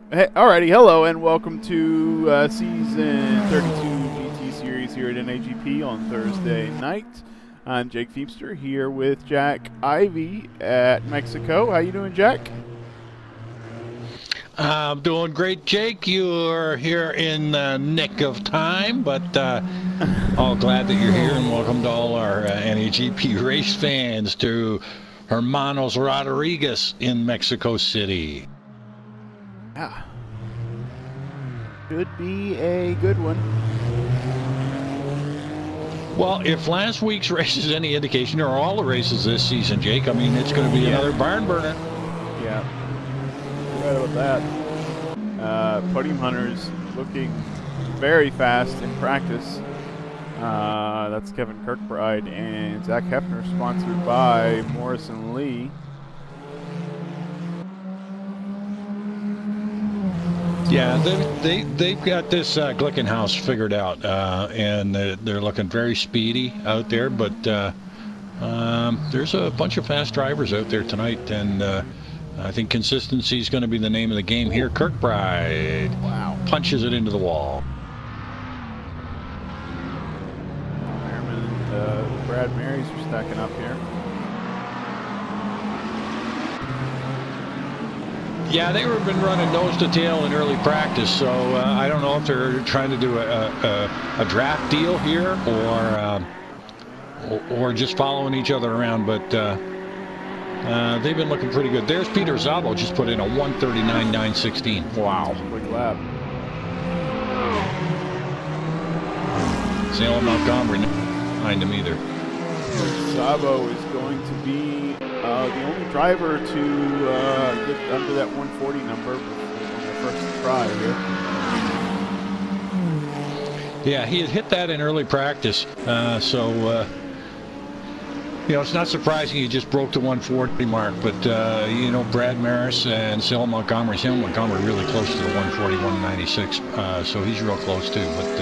Hey, alrighty, hello and welcome to season 32 GT series here at NAGP on Thursday night. I'm Jake Feepster here with Jack Ivy at Mexico. How you doing, Jack? I'm doing great, Jake. You're here in the nick of time, but all glad that you're here, and welcome to all our NAGP race fans to Hermanos Rodriguez in Mexico City. Yeah. Should be a good one. Well, if last week's race is any indication, or all the races this season, Jake, I mean, it's going to be another barn burner. Yeah. Right about that. Podium Hunters looking very fast in practice. That's Kevin Kirkbride and Zach Hefner, sponsored by Morrison Lee. Yeah, they've got this Glickenhaus figured out, and they're looking very speedy out there. But there's a bunch of fast drivers out there tonight, and I think consistency is going to be the name of the game here. Kirkbride, wow, punches it into the wall. Merriman and Brad Marys are stacking up here. Yeah, they were been running nose to tail in early practice, so I don't know if they're trying to do a draft deal here or just following each other around. But they've been looking pretty good. There's Peter Szabo, just put in a 1:39.916. Wow. Quick lap. Salem Montgomery behind him either. Szabo is going to be the only driver to get under that 140 number on their first try here. Yeah, he had hit that in early practice, so you know, it's not surprising he just broke the 140 mark. But you know, Brad Maris and Salem Montgomery really close to the 140, 196, so he's real close too. But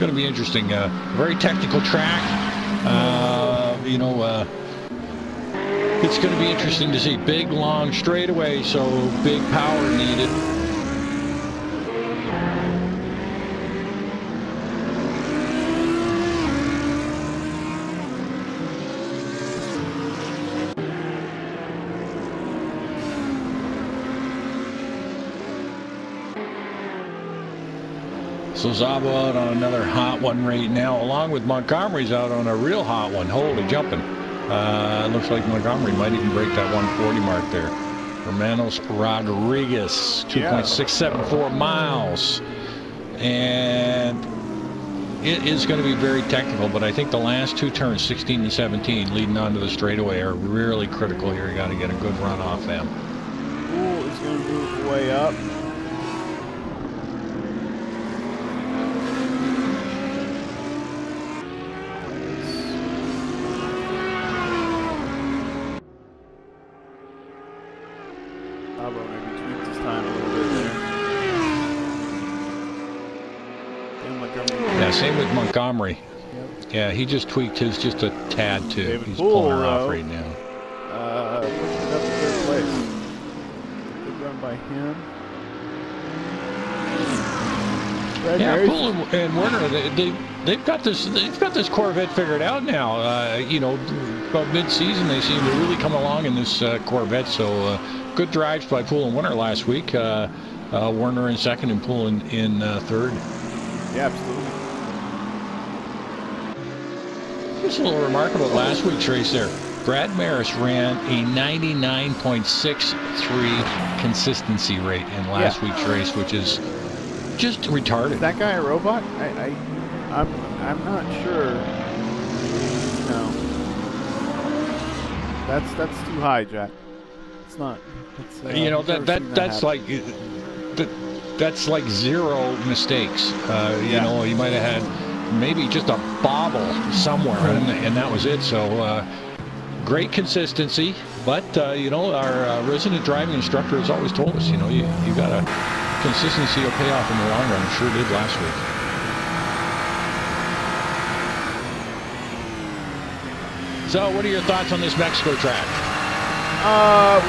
going to be interesting. Very technical track. You know. It's going to be interesting to see. Big, long straightaway, so big power needed. So Szabo out on another hot one right now, along with Montgomery's out on a real hot one. Holy jumping. Looks like Montgomery might even break that 140 mark there. Hermanos Rodriguez, 2.674 miles. And it is going to be very technical, but I think the last two turns, 16 and 17, leading onto the straightaway, are really critical here. You got to get a good run off them. Poole is going to move way up. Szabo maybe tweaked his time a little bit there. Yeah, same with Montgomery. Yep. Yeah, he just tweaked his just a tad too. David He's Poole, pulling her off right now. Pushing up to third place. Good run by him. Yeah, Poole and Werner, they've got this Corvette figured out now. You know, about mid-season they seem to really come along in this Corvette. So good drives by Poole and Werner last week. Werner in second and Poole in third. Yeah, absolutely. Just a little remark about last week's race there. Brad Maris ran a 99.63 consistency rate in last week's race, which is just retarded. Is that guy a robot? I'm not sure. No. That's too high, Jack. It's not. It's, you know that's like zero mistakes. You know, he might have had maybe just a bobble somewhere, and that was it. So great consistency, but you know, our resident driving instructor has always told us, you know, you got to consistency will pay off in the long run. It sure did last week. So, what are your thoughts on this Mexico track?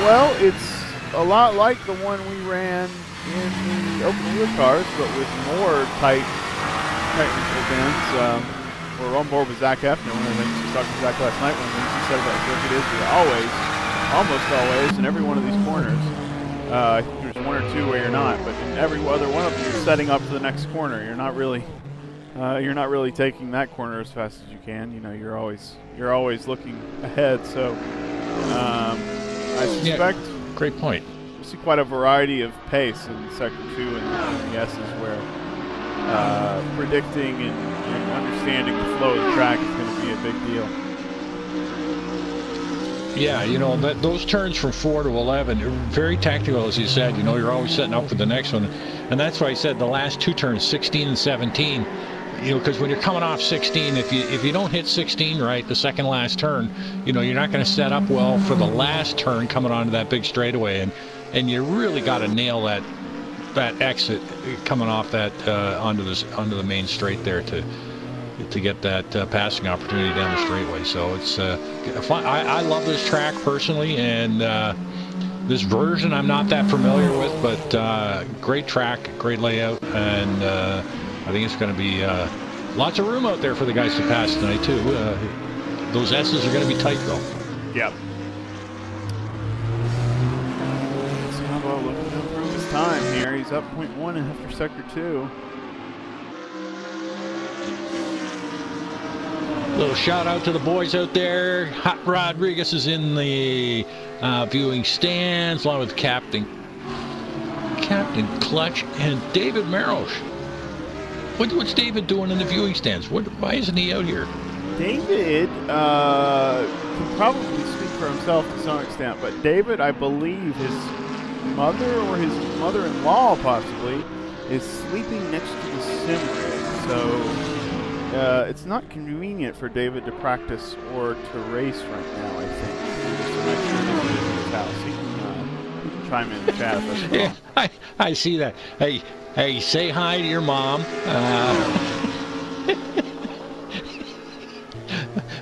Well, it's a lot like the one we ran in the open wheel cars, but with more tight technical bends. We're on board with Zach Hefner. One of the things we talked to Zach last night, one of the things he said about the circuit is that almost always, in every one of these corners, I think there's one or two where you're not, but in every other one of them, you're setting up for the next corner. You're not really taking that corner as fast as you can. You know, you're always looking ahead. So I suspect. Yeah, great point. We'll see quite a variety of pace in Sector 2 and the S's, where predicting and understanding the flow of the track is going to be a big deal. Yeah, you know, those turns from 4 to 11 are very tactical, as you said. You know, you're always setting up for the next one. And that's why I said the last two turns, 16 and 17, you know, because when you're coming off 16, if you don't hit 16 right, the second last turn, you know, you're not going to set up well for the last turn coming onto that big straightaway. And you really got to nail that exit coming off that onto the main straight there to get that passing opportunity down the straightaway. So it's fun. I love this track personally, and this version I'm not that familiar with, but great track, great layout, and I think it's going to be lots of room out there for the guys to pass tonight too. Those S's are going to be tight though. Yep. Szabo looking to improve his time here. He's up 0.1 after Sector 2. Little shout out to the boys out there. Hot Rodriguez is in the viewing stands, along with Captain Clutch and David Marosh. What's David doing in the viewing stands? Why isn't he out here? David can probably speak for himself to some extent, but David, I believe his mother or his mother-in-law possibly is sleeping next to the sim rig, so it's not convenient for David to practice or to race right now, I think. Just to make sure that he's in his house. He can chime in the chat if that's wrong. I see that. Hey, say hi to your mom.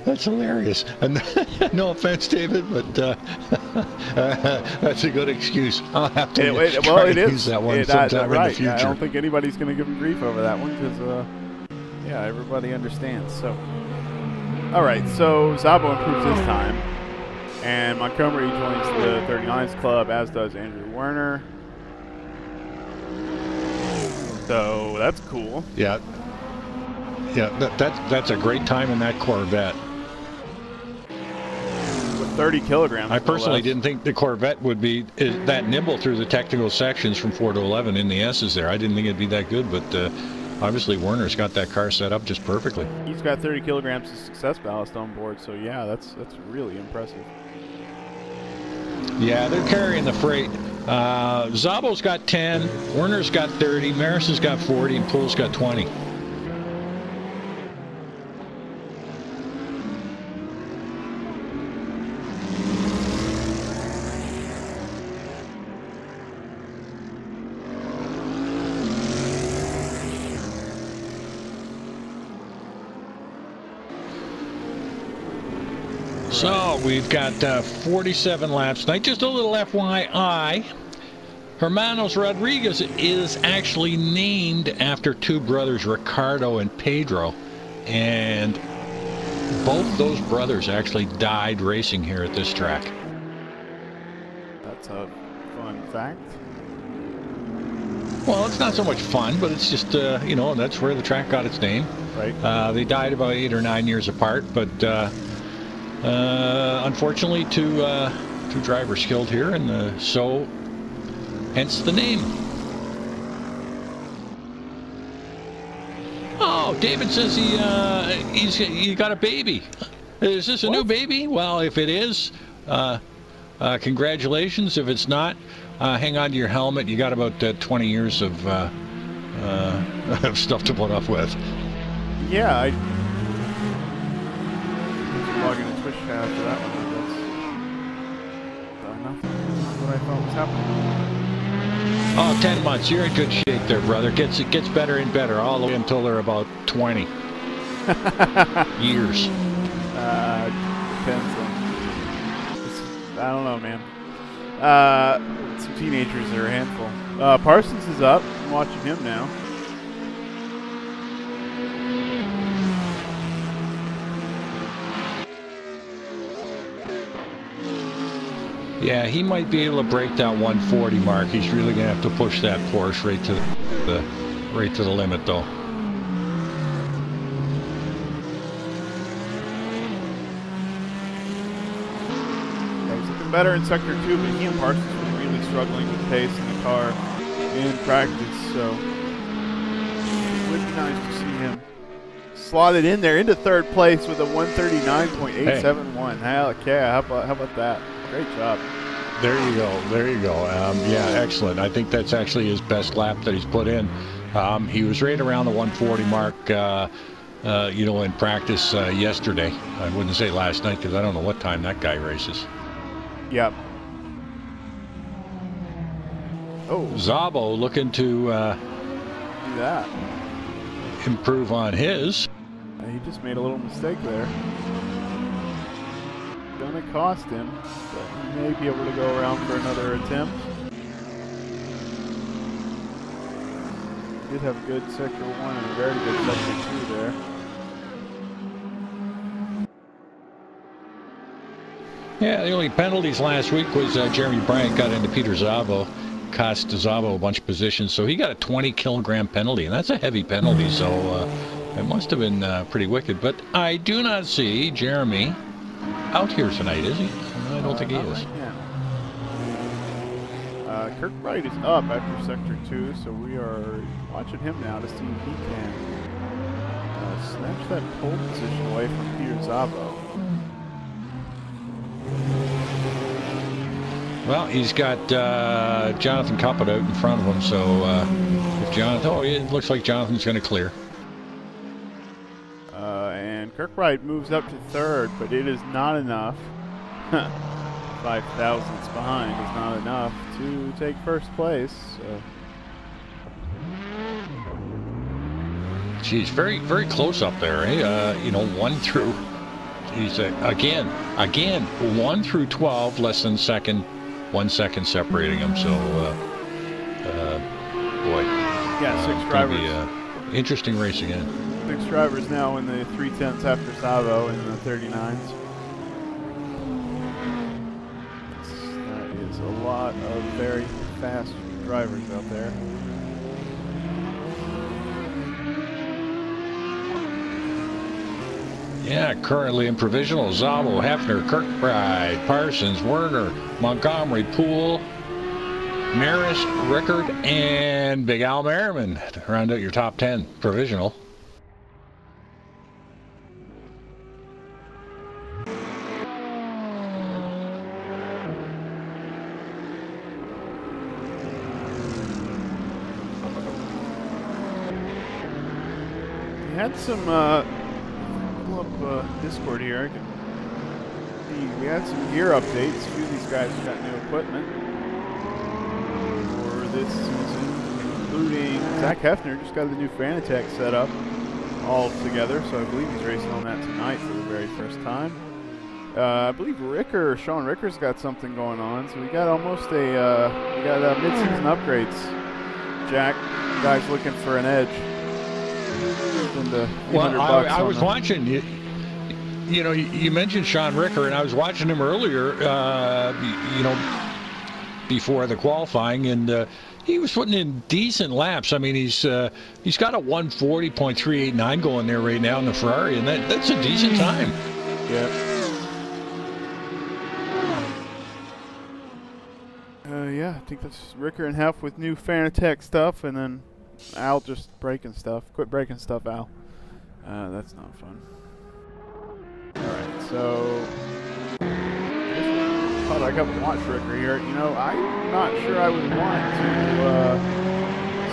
That's hilarious. No offense, David, but that's a good excuse. I'll have to use that one sometime in the future. I don't think anybody's going to give him grief over that one because, yeah, everybody understands. So, all right, so Szabo improves his time, and Montgomery joins the 39th club, as does Andrew Werner. So that's cool. Yeah. Yeah, that's a great time in that Corvette. With 30 kilograms. I personally didn't think the Corvette would be that nimble through the technical sections from 4 to 11 in the S's there. I didn't think it'd be that good, but obviously Werner's got that car set up just perfectly. He's got 30 kilograms of success ballast on board, so yeah, that's really impressive. Yeah, they're carrying the freight. Szabo's got 10, Werner's got 30, Maris has got 40, and Poole's got 20. So we've got 47 laps tonight. Just a little FYI, Hermanos Rodriguez is actually named after two brothers, Ricardo and Pedro, and both those brothers actually died racing here at this track. That's a fun fact. Well, it's not so much fun, but it's just, you know, that's where the track got its name. Right. They died about 8 or 9 years apart, but unfortunately, two drivers killed here, and so hence the name. Oh, David says he got a baby. Is this a new baby? Well, if it is, congratulations. If it's not, hang on to your helmet. You got about 20 years of stuff to put up with. Yeah, I log in a Twitch chat after that one. That's nothing. That's what I thought was happening. Oh, 10 months. You're in good shape there, brother. It gets better and better all the way until they're about 20 years. Depends on. I don't know, man. Some teenagers are a handful. Parsons is up. I'm watching him now. Yeah, he might be able to break that 140 mark. He's really going to have to push that Porsche right to the limit, though. Better in sector 2, but he and Parsons were really struggling with pace in the car in practice, so it would be nice to see him slotted in there into third place with a 139.871. Hey. Hell yeah, how about that? Great job. There you go. There you go. Yeah, excellent. I think that's actually his best lap that he's put in. He was right around the 140 mark, you know, in practice yesterday. I wouldn't say last night because I don't know what time that guy races. Yep. Oh. Szabo looking to do that. Improve on his. He just made a little mistake there. Gonna cost him, but he may be able to go around for another attempt. He did have a good sector 1 and a very good sector 2 there. Yeah, the only penalties last week was Jeremy Bryant got into Peter Szabo, cost Szabo a bunch of positions, so he got a 20-kilogram penalty, and that's a heavy penalty, so it must have been pretty wicked. But I do not see Jeremy out here tonight, is he? I don't think he is. Kirk Wright is up after sector 2, so we are watching him now to see if he can snatch that pole position away from Peter Szabo. Well, he's got Jonathan Cuppet out in front of him, so if Jonathan, oh, it looks like Jonathan's going to clear. And Kirkbride moves up to third, but it is not enough. 5 thousandths behind is not enough to take first place. So. Geez, very, very close up there, eh? You know, 1 through. He's again 1 through 12, less than 1 second separating them. So, boy, yeah, 6 drivers. Be, interesting race again. 6 drivers now in the 3/10 after Szabo in the 39s. That is a lot of very fast drivers out there. Yeah, currently in provisional, Szabo, Hefner, Kirkbride, Parsons, Werner, Montgomery, Poole, Maris, Rickard, and Big Al Merriman to round out your top 10 provisional. We had some Discord here. I can see we had some gear updates. A few of these guys have got new equipment for this season, including Zach Hefner just got the new Fanatec set up all together, so I believe he's racing on that tonight for the very first time. I believe Sean Ricker's got something going on, so we got almost we got mid-season upgrades. Jack, guys looking for an edge. Well, I was watching you. You know, you mentioned Sean Ricker, and I was watching him earlier. You know, before the qualifying, and he was putting in decent laps. I mean, he's got a 140.389 going there right now in the Ferrari, and that's a decent time. Yeah. Yeah, I think that's Ricker and Hef with new Fanatec stuff, and then Al just breaking stuff. Quit breaking stuff, Al. That's not fun. Alright, so thought I got to watch Ricker here. You know, I'm not sure I would want to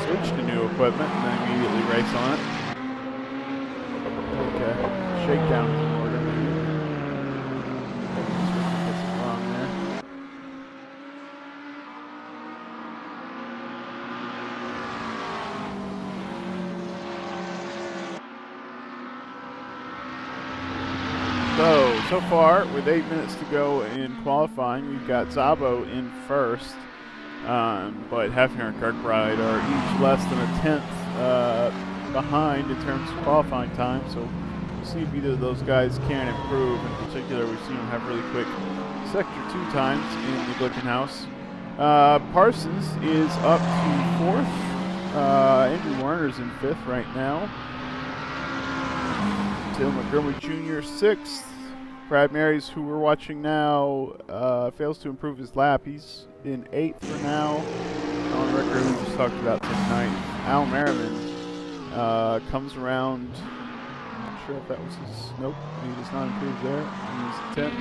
switch to new equipment and then immediately race on it. Okay, shakedown is in order. Get some wrong there. So far, with 8 minutes to go in qualifying, we've got Szabo in first, but Hefner and Kirkbride are each less than a tenth behind in terms of qualifying time. So we'll see if either of those guys can improve. In particular, we've seen them have really quick Sector 2 times in the Glickenhaus. Parsons is up to fourth. Andrew Warner's in fifth right now. Tim Montgomery Jr. sixth. Brad Marys, who we're watching now, fails to improve his lap. He's in eighth for now. On record, we just talked about tonight. Al Merriman comes around. Not sure if that was his. Nope, he does not improve there. He's 10th.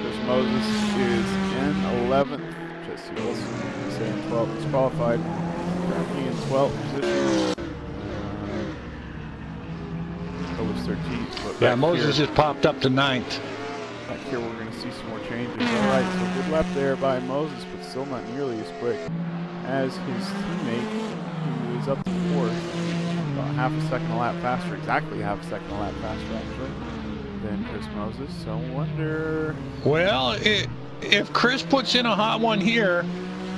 Chris Moses is in 11th. Jesse Wilson is in 12th. He's qualified. Currently in 12th position. Was 13th. Yeah, Moses just popped up to 9th. Back here, we're going to see some more changes. All right, so good lap there by Moses, but still not nearly as quick as his teammate, who is up to fourth. About half a second a lap faster, exactly half a second a lap faster, actually, than Chris Moses. So I wonder. Well, if Chris puts in a hot one here,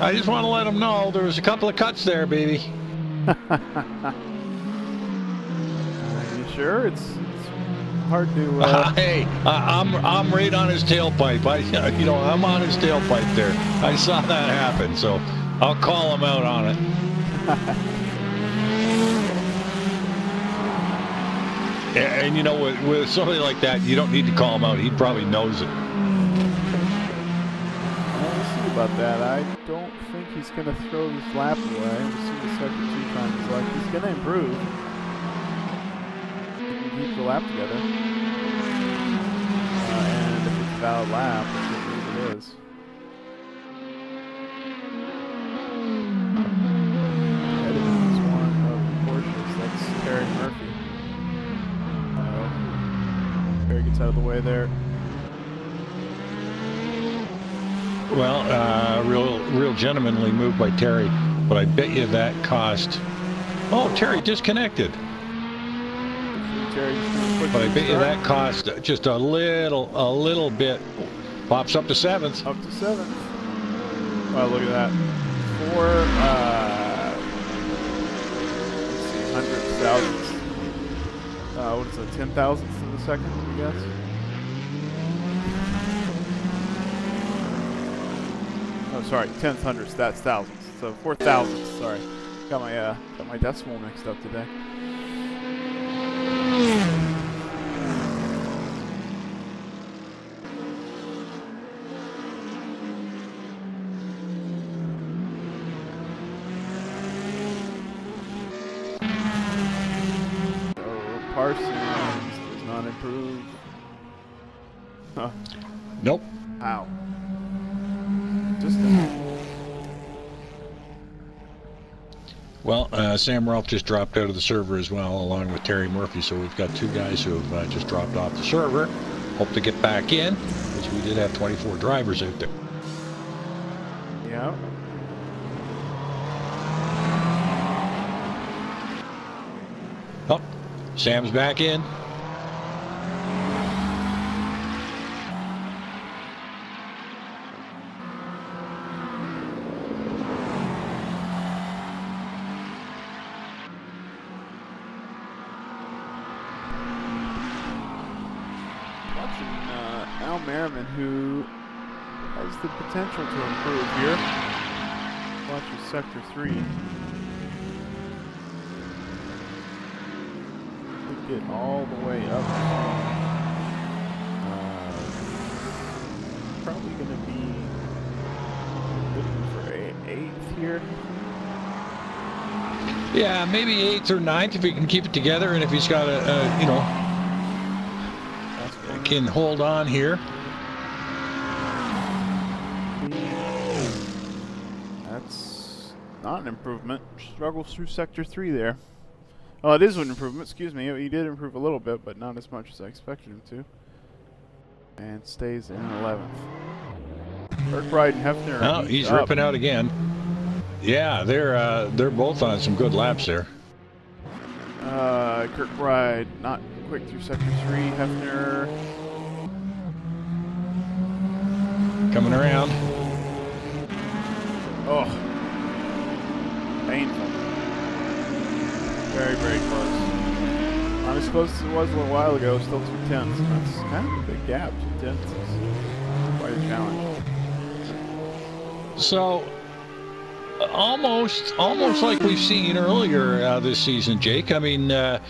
I just want to let him know there was a couple of cuts there, baby. Sure, it's hard to. Hey, I'm right on his tailpipe. I'm on his tailpipe there. I saw that happen, so I'll call him out on it. And you know, with somebody like that, you don't need to call him out. He probably knows it. Well, we'll see about that. I don't think he's going to throw this lap away. We'll see the second 2 times is like. He's going to improve. Keep the lap together, and if it's a valid lap, which I believe it is. Ahead is one of the Porsches. That's Terry Murphy. Terry gets out of the way there. Well, real gentlemanly move by Terry, but I bet you that cost. Oh, Terry disconnected. But I bet you that cost just a little bit. Pops up to 7th. Up to 7th. Wow, look at that. 4 thousandths. What is it? 10 thousandths of a second, I guess. Oh, sorry, 10th hundredths. That's thousandths. So 4 thousandths. Sorry, got my decimal mixed up today. Parsons does not improve. Huh. Nope. Ow. Just well, Sam Ralph just dropped out of the server as well, along with Terry Murphy. So we've got 2 guys who have just dropped off the server. Hope to get back in, because we did have 24 drivers out there. Yeah. Oh, Sam's back in. Al Merriman, who has the potential to improve here. Watches Sector 3. Could get all the way up. Probably going to be looking for 8th here. Yeah, maybe 8th or 9th if he can keep it together, and if he's got can hold on here. That's not an improvement. Struggles through Sector 3 there. Oh, it is an improvement. Excuse me. He did improve a little bit, but not as much as I expected him to. And stays in 11th. Kirkbride and Hefner. Oh, he's ripping out again. Yeah, they're both on some good laps there. Kirkbride not quick through Sector 3. Hefner coming around. Oh, painful. Very, very close. Not as close as it was a little while ago, still 2 tenths. That's kind of a big gap. 2 tenths is quite a challenge. So, almost like we've seen earlier this season, Jake. I mean, the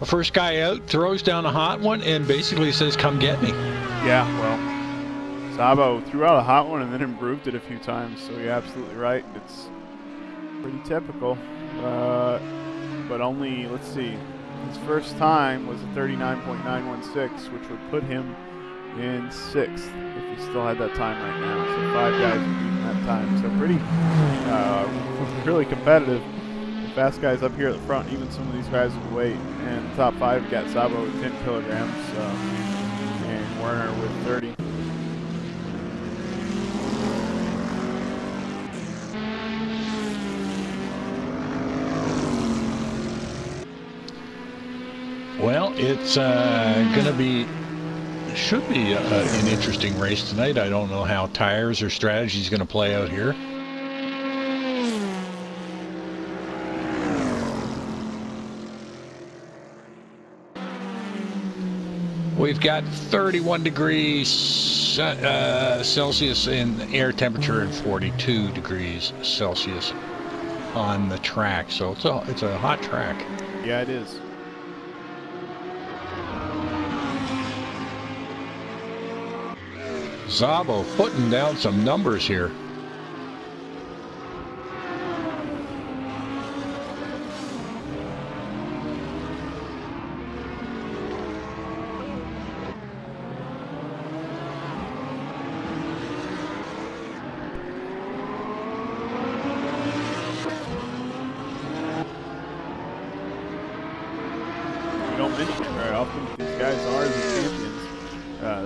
first guy out throws down a hot one and basically says, "Come get me." Yeah, well, Szabo threw out a hot one and then improved it a few times, so you're absolutely right. It's pretty typical. But only, let's see, his first time was a 39.916, which would put him in 6th if he still had that time right now. So 5 guys would beat that time. So pretty, really competitive. The fast guys up here at the front, even some of these guys with weight. And the top 5 got Szabo with 10 kilograms and Werner with 30. Well, it's should be an interesting race tonight. I don't know how tires or strategy is going to play out here. We've got 31 degrees Celsius in air temperature and 42 degrees Celsius on the track. So it's a hot track. Yeah, it is. Szabo putting down some numbers here. We don't mention it very often, but these guys are the champions.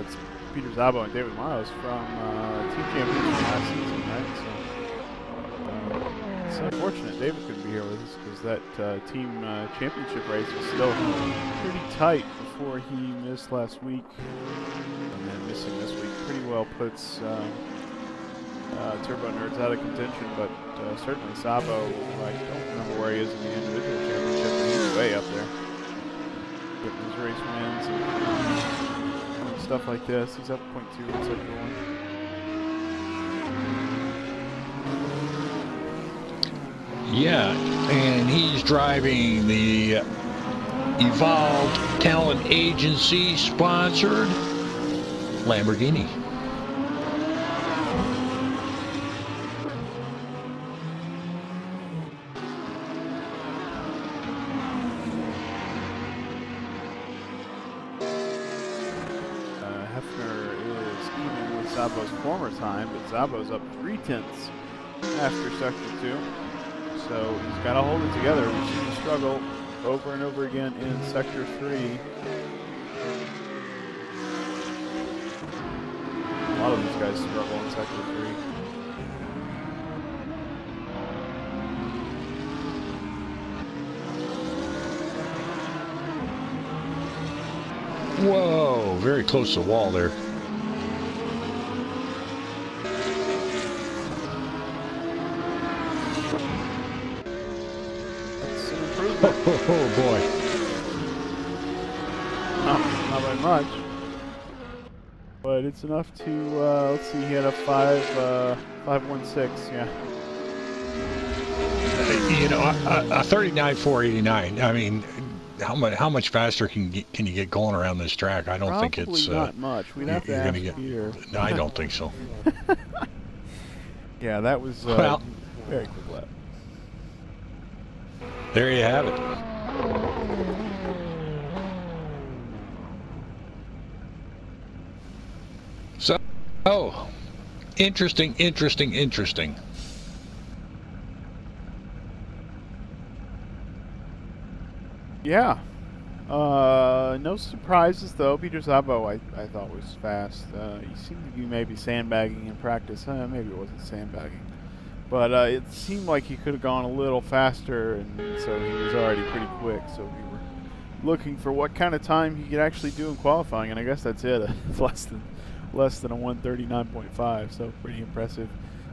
It's Peter Szabo and David Miles from team champions from last season, right? So it's unfortunate David couldn't be here with us because that team championship race was still pretty tight before he missed last week, and then missing this week pretty well puts Turbo Nerds out of contention. But certainly Szabo, I don't remember where he is in the individual championship, but he's way up there. Getting his race wins and stuff like this. He's up 0.2 in sector 1. Yeah, and he's driving the Evolved Talent Agency sponsored Lamborghini. Szabo's former time, but Szabo's up 3 tenths after sector 2. So he's got to hold it together. We've seen him struggle over and over again in sector 3. A lot of these guys struggle in sector 3. Whoa, very close to the wall there. Oh boy. Not by much. But it's enough to, let's see, he had a 5.16, yeah. You know, a 39.489. I mean, how much faster can you get going around this track? I don't Probably think it's not much. We'd have to ask Peter. No, I don't think so. Yeah, that was well, very quick lap. There you have it. So, oh, interesting. Yeah. No surprises though. Peter Szabo I thought was fast. He seemed to be maybe sandbagging in practice. Maybe it wasn't sandbagging. But it seemed like he could have gone a little faster, and so he was already pretty quick. So we were looking for what kind of time he could actually do in qualifying, and I guess that's it. It's less than less than a 139.5, so pretty impressive.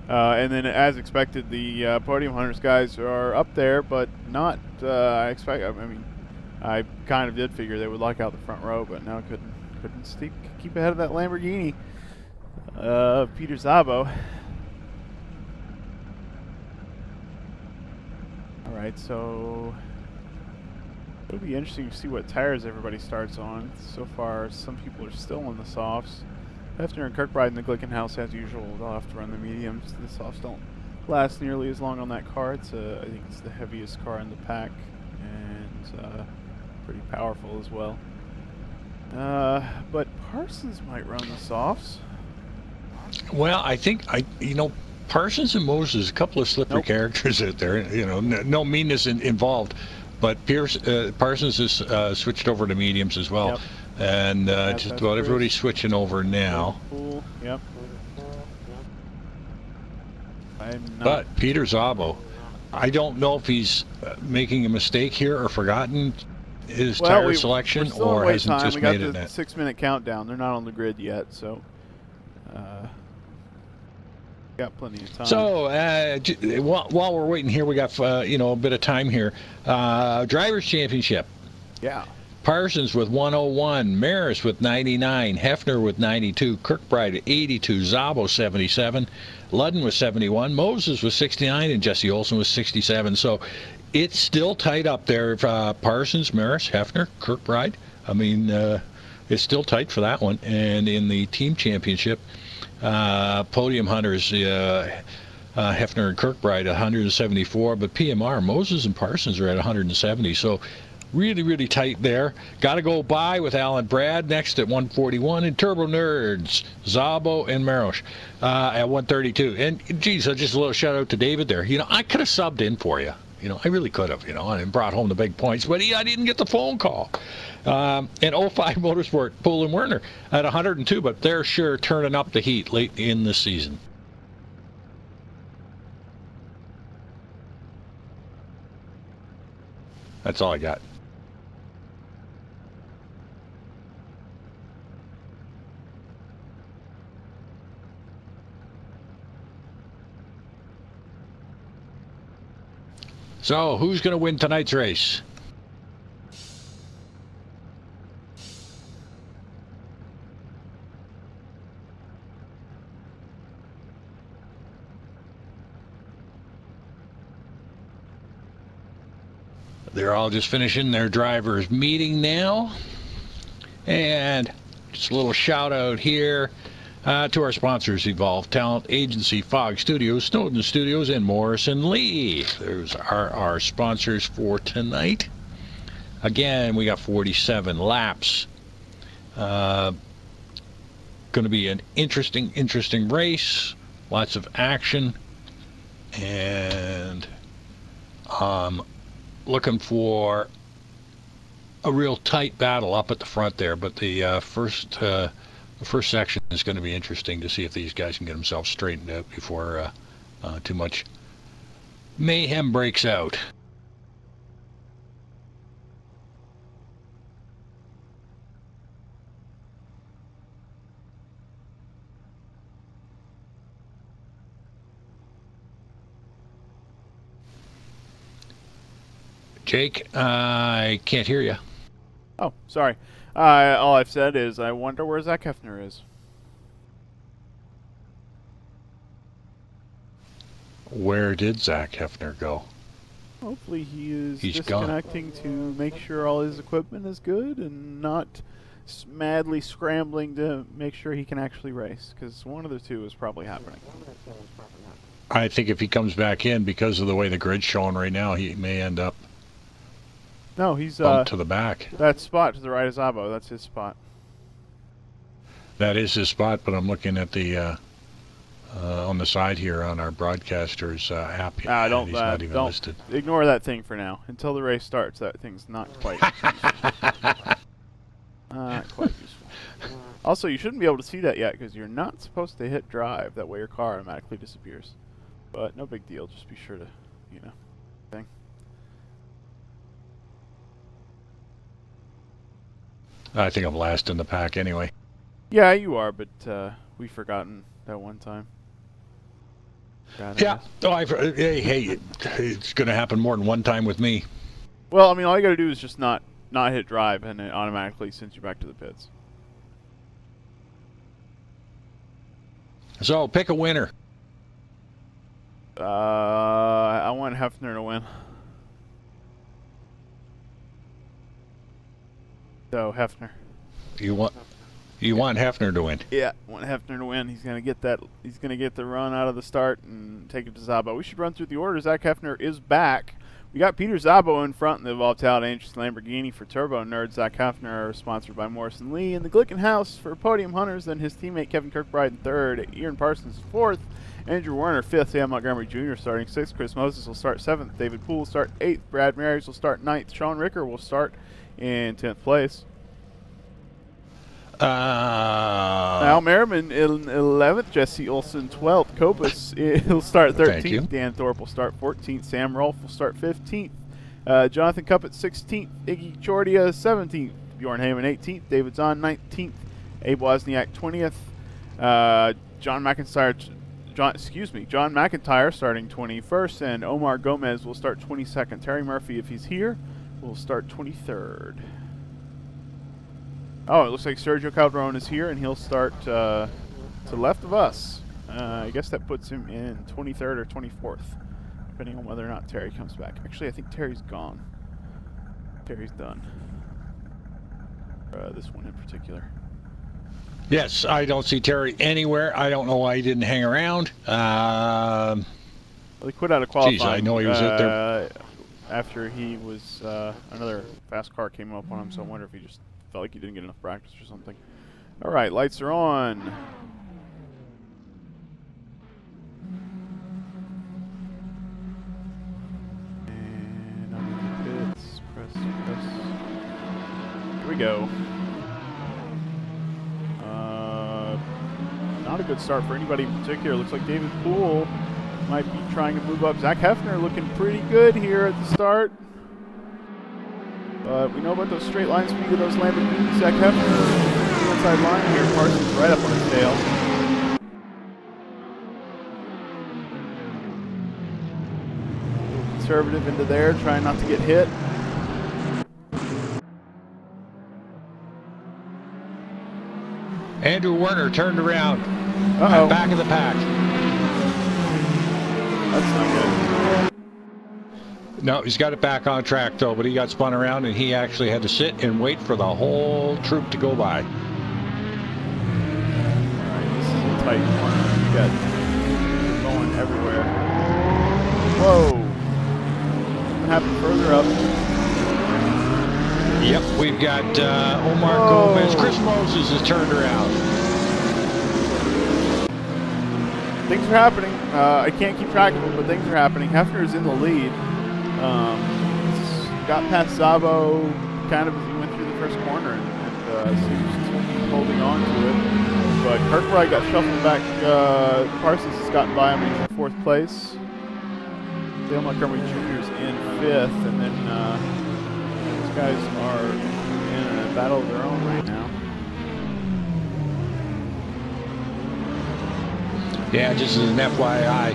And then, as expected, the Podium Hunters guys are up there, but not. I mean, I kind of did figure they would lock out the front row, but no, couldn't keep ahead of that Lamborghini. Peter Szabo. All right, so it'll be interesting to see what tires everybody starts on. So far, some people are still on the softs. Hefner and Kirkbride in the Glickenhaus, as usual, they'll have to run the mediums. The softs don't last nearly as long on that car. It's I think it's the heaviest car in the pack, and pretty powerful as well. But Parsons might run the softs. Well, I think Parsons and Moses, a couple of slippery characters out there. No meanness involved, but Parsons has switched over to mediums as well. Yep. And just about everybody's switching over now. Cool. Yep. But Peter Szabo, I don't know if he's making a mistake here or forgotten his tire selection, or hasn't just made it. We got the 6-minute countdown. They're not on the grid yet, so got plenty of time. So while we're waiting here, we got a bit of time here. Drivers' Championship. Yeah. Parsons with 101, Maris with 99, Hefner with 92, Kirkbride at 82, Szabo 77, Ludden with 71, Moses with 69, and Jesse Olsen with 67. So it's still tight up there. Parsons, Maris, Hefner, Kirkbride. I mean, it's still tight for that one. And in the team championship, Podium Hunters, Hefner and Kirkbride 174, but PMR, Moses and Parsons are at 170. So really, really tight there. Got to go by with Alan Brad next at 141, and Turbo Nerds, Szabo and Maros at 132. And geez, just a little shout out to David there. I could have subbed in for you. I really could have, and brought home the big points, but I didn't get the phone call. And 05 Motorsport, Poul and Werner at 102, but they're sure turning up the heat late in the season. That's all I got. So, who's going to win tonight's race? They're all just finishing their drivers' meeting now. And just a little shout out here to our sponsors: Evolve Talent Agency, Fog Studios, Snowden Studios, and Morrison Lee. Those are our sponsors for tonight. Again, we got 47 laps. Going to be an interesting race. Lots of action. And looking for a real tight battle up at the front there. But the first section is going to be interesting to see if these guys can get themselves straightened out before too much mayhem breaks out. Jake, I can't hear you. Oh, sorry. All I've said is I wonder where Zach Hefner is. Where did Zach Hefner go? Hopefully he's disconnecting gone to make sure all his equipment is good and not madly scrambling to make sure he can actually race, because one of the two is probably happening. I think if he comes back in, because of the way the grid's showing right now, he may end up No, he's bumped to the back. That spot to the right of Szabo, that's his spot. That is his spot, but I'm looking at the on the side here on our broadcaster's app. He's not even listed. Ignore that thing for now. Until the race starts, that thing's not quite quite useful. Also, you shouldn't be able to see that yet because you're not supposed to hit drive. That way your car automatically disappears. But no big deal. Just be sure to, thing. I think I'm last in the pack anyway. Yeah, you are, but we've forgotten that one time. Yeah. Oh, hey, it's going to happen more than one time with me. Well, I mean, all you got to do is just not hit drive, and it automatically sends you back to the pits. So, pick a winner. I want Hefner to win. So, Hefner. You want Hefner to win? Yeah, I want Hefner to win. He's gonna get that. He's gonna get the run out of the start and take it to Szabo. We should run through the order. Zach Hefner is back. We got Peter Szabo in front in the Evolved Talent Agency Lamborghini for Turbo Nerds. Zach Hefner, sponsored by Morrison Lee, in the Glickenhaus for Podium Hunters. Then his teammate Kevin Kirkbride in third, Ian Parsons fourth, Andrew Warner fifth, Sam Montgomery Jr. starting sixth, Chris Moses will start seventh, David Poole will start eighth, Brad Marys will start ninth, Sean Ricker will start in 10th place. Al Merriman in 11th, Jesse Olson 12th, Copus he'll start 13th, Dan Thorpe will start 14th, Sam Rolfe will start 15th, Jonathan Cuppett 16th, Iggy Chordia 17th, Bjorn Heyman 18th, David Zahn 19th, Abe Wozniak 20th, John McIntyre starting 21st, and Omar Gomez will start 22nd. Terry Murphy, if he's here, will start 23rd. Oh, it looks like Sergio Calderon is here, and he'll start to the left of us. I guess that puts him in 23rd or 24th, depending on whether or not Terry comes back. Actually, I think Terry's gone. Terry's done. This one in particular. Yes, I don't see Terry anywhere. I don't know why he didn't hang around. Well, he quit out of qualifying. Geez, I know he was out there. After he was, another fast car came up on him, so I wonder if he just felt like he didn't get enough practice or something. All right, lights are on. And I'm in the pits. Press. Here we go. Not a good start for anybody in particular. Looks like David Poole might be trying to move up. Zach Hefner looking pretty good here at the start. But we know about those straight line speed of those Lamborghinis. Zach Hefner the inside line here. Parsons right up on his tail. Conservative into there, trying not to get hit. Andrew Werner turned around. Uh-oh. Back of the pack. That's not good. No, he's got it back on track, though, but he got spun around, and he actually had to sit and wait for the whole troop to go by. All right, this is a tight corner. You got going everywhere. Whoa. What happened further up? Yep, we've got Omar Gomez. Chris Moses has turned around. Things are happening. I can't keep track of them, but things are happening. Hefner is in the lead. Got past Szabo kind of as he went through the first corner and seems to be holding on to it. But Kirkbride got shuffled back. Parsons has gotten by him. He's in 4th place. Dale Montgomery Jr. is in 5th, and then these guys are in a battle of their own right now. Yeah, just as an FYI,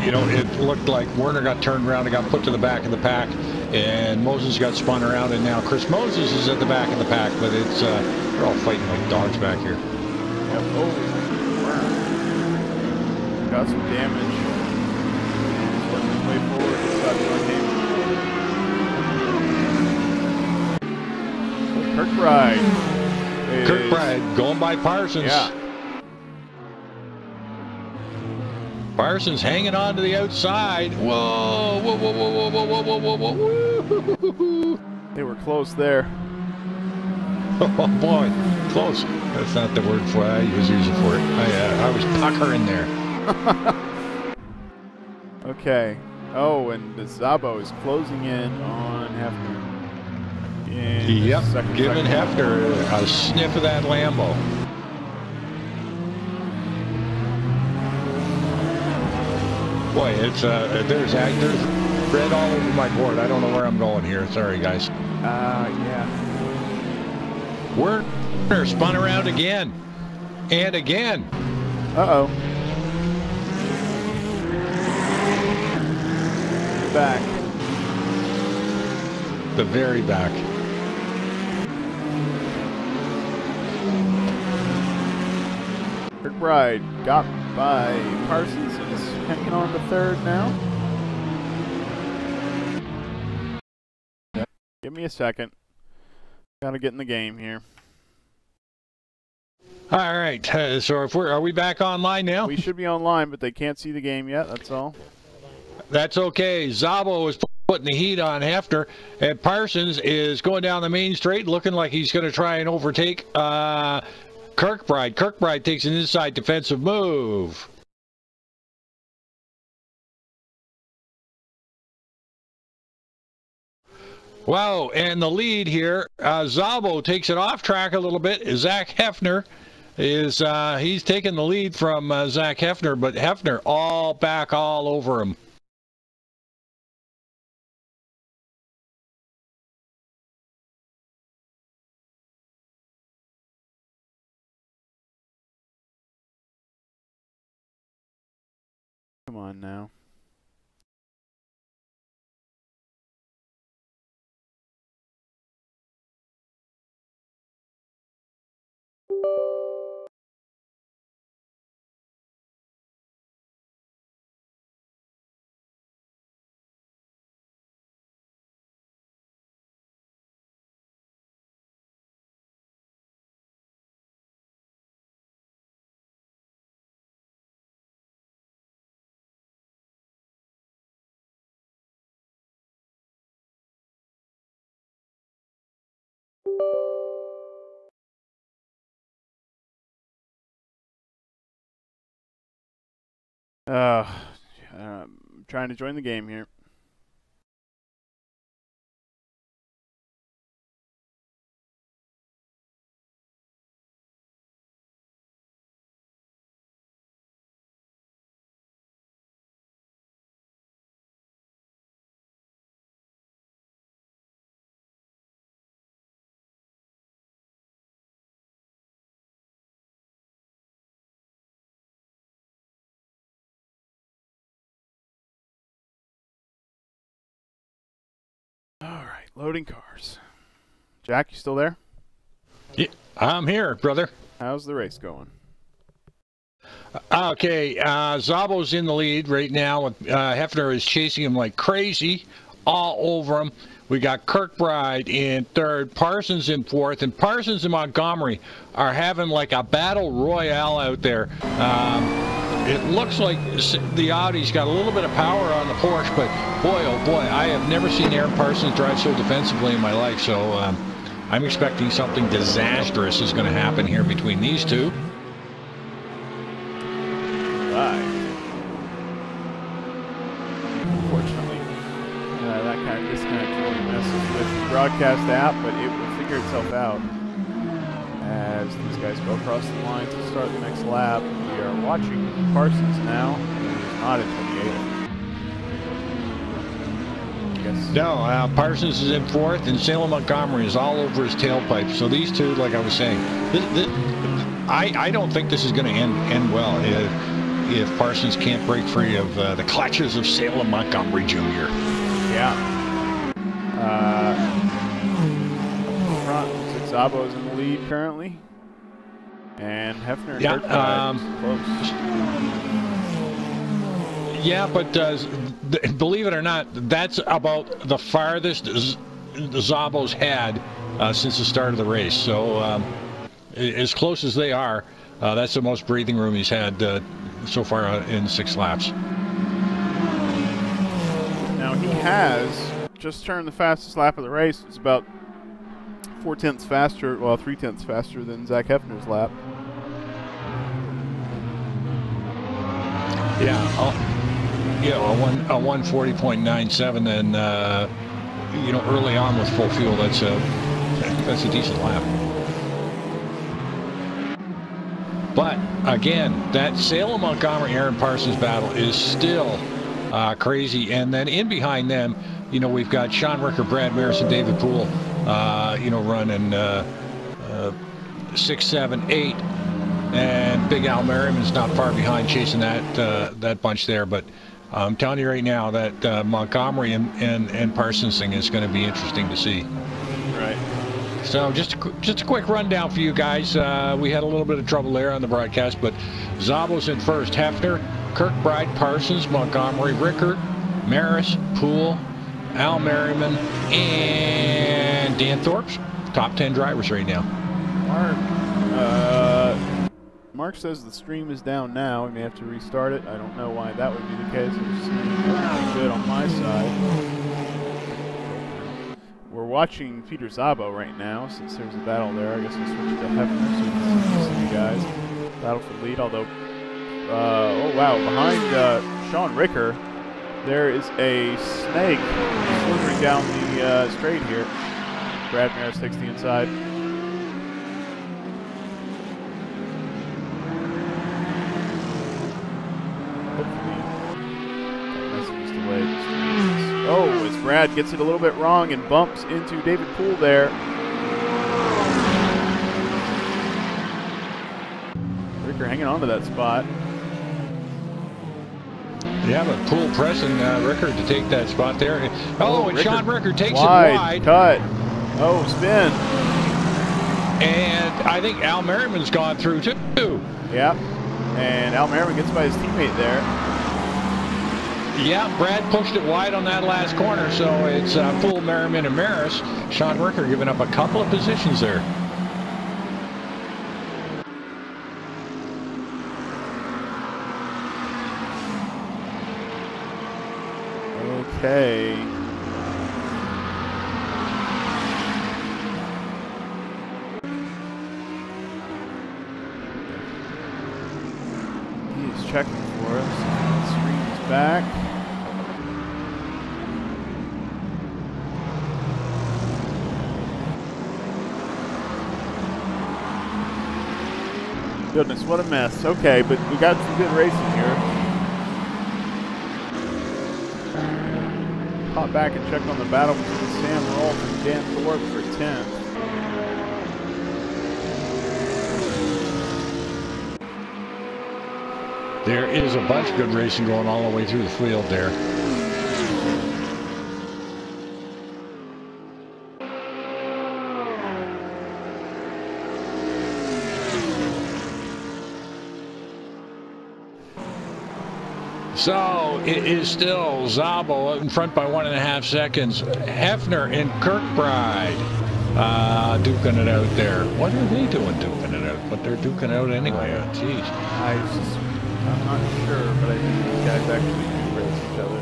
you know, it looked like Werner got turned around and got put to the back of the pack, and Moses got spun around, and now Chris Moses is at the back of the pack, but it's they're all fighting like dogs back here. Yep. Oh, Werner got some damage. He's working his way forward. He's got the game. Kirkbride going by Parsons. Yeah. Parsons hanging on to the outside. Whoa, whoa, whoa, whoa, whoa, whoa, whoa, whoa, whoa, whoa. They were close there. Oh, boy. Close. That's not the word for I was using for it. I was puckering there. Okay. Oh, and the Szabo is closing in on Hefner. Yep, giving Hefner a sniff of that Lambo. Boy, it's there's red all over my board. I don't know where I'm going here. Sorry, guys. Yeah. Werner spun around again and again. Uh-oh. Back. The very back. Kirkbride got by Parsons and is hanging on to third now. Give me a second. Gotta get in the game here. All right. So are we back online now? We should be online, but they can't see the game yet. That's all. That's okay. Szabo is putting the heat on Hefner, and Parsons is going down the main straight, looking like he's going to try and overtake Kirkbride. Kirkbride takes an inside defensive move. Wow, and the lead here, Szabo takes it off track a little bit. Zach Hefner is, he's taking the lead from Zach Hefner, but Hefner all back all over him. Come on now. I'm trying to join the game here. Alright, loading cars. Jack, you still there? Yeah, I'm here, brother. How's the race going? Okay, Szabo's in the lead right now. Hefner is chasing him like crazy, all over him. We got Kirkbride in third, Parsons in fourth, and Parsons and Montgomery are having like a battle royale out there. It looks like the Audi's got a little bit of power on the Porsche, but boy, oh boy, I have never seen Aaron Parsons drive so defensively in my life, so I'm expecting something disastrous is going to happen here between these two. Unfortunately, that kind of disconnect really messes with the broadcast app, but it will figure itself out as these guys go across the line to start the next lap. We are watching Parsons now, who is not in 28th. No, Parsons is in fourth, and Salem Montgomery is all over his tailpipe. So these two, like I was saying, I don't think this is going to end well if Parsons can't break free of the clutches of Salem Montgomery Jr. Yeah. Front, Szabo is in the lead currently, and Hefner and Kirkbride close. Yeah, but believe it or not, that's about the farthest Szabo's had since the start of the race. So as close as they are, that's the most breathing room he's had so far in 6 laps. Now he has just turned the fastest lap of the race. It's about 4/10 faster, well 3/10 faster than Zach Hefner's lap. Yeah, a 140.97, and you know, early on with full fuel, that's a decent lap. But again, that Salem Montgomery Aaron Parsons battle is still crazy. And then in behind them, you know, we've got Sean Ricker, Brad Maris, and David Poole, you know, running 6, 7, 8, and Big Al Merriman's not far behind chasing that bunch there. But I'm telling you right now that Montgomery and Parsons thing is going to be interesting to see. Right. So just a quick rundown for you guys. We had a little bit of trouble there on the broadcast, but Szabo's in first. Hefner, Kirkbride, Parsons, Montgomery, Rickert, Maris, Poole, Al Merriman, and Dan Thorpe's top 10 drivers right now. Mark says the stream is down now. We may have to restart it. I don't know why that would be the case. It's pretty good on my side. We're watching Peter Szabo right now, since there's a battle there. I guess we'll switch to Hefner so we can see you guys. Battle for lead, although, oh wow, behind Sean Ricker, there is a snake slithering down the straight here. Brad Maris takes the inside. Hopefully, that message is delayed. Oh, as Brad gets it a little bit wrong and bumps into David Poole there. Ricker hanging on to that spot. Yeah, but Poole pressing Rickert to take that spot there. Oh, and Sean Rickert takes wide, it wide. Cut. Oh, spin. And I think Al Merriman's gone through too. Yeah. And Al Merriman gets by his teammate there. Yeah, Brad pushed it wide on that last corner, so it's Poole, Merriman, and Maris. Sean Rickert giving up a couple of positions there. Okay. He is checking for us. The screen is back. Goodness, what a mess. Okay, but we got some good racing here. Pop back and check on the battle between Sam Rolfe and Dan Thorpe for 10th. There is a bunch of good racing going all the way through the field there. So it is still Szabo in front by 1.5 seconds. Hefner and Kirkbride duking it out there. What are they doing duking it out? But they're duking out anyway. Jeez. I'm not sure, but I think these guys actually do race each other.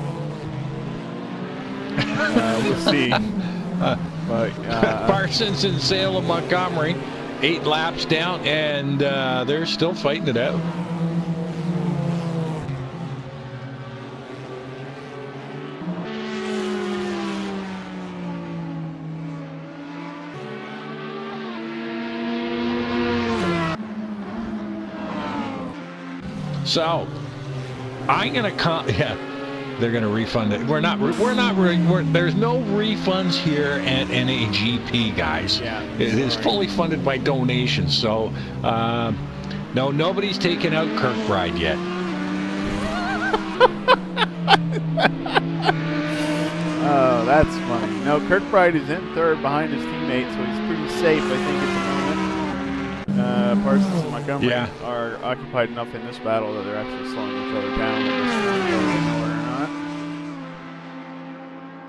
We'll see. But Parsons and Salem Montgomery, 8 laps down, and they're still fighting it out. So, I'm gonna yeah, they're gonna refund it. There's no refunds here at NAGP, guys. Yeah, it is fully funded by donations. So, no, nobody's taken out Kirkbride yet. Oh, that's funny. No, Kirkbride is in third behind his teammate, so he's pretty safe, I think, at the moment. Parsons and Montgomery are occupied enough in this battle that they're actually slowing each other down.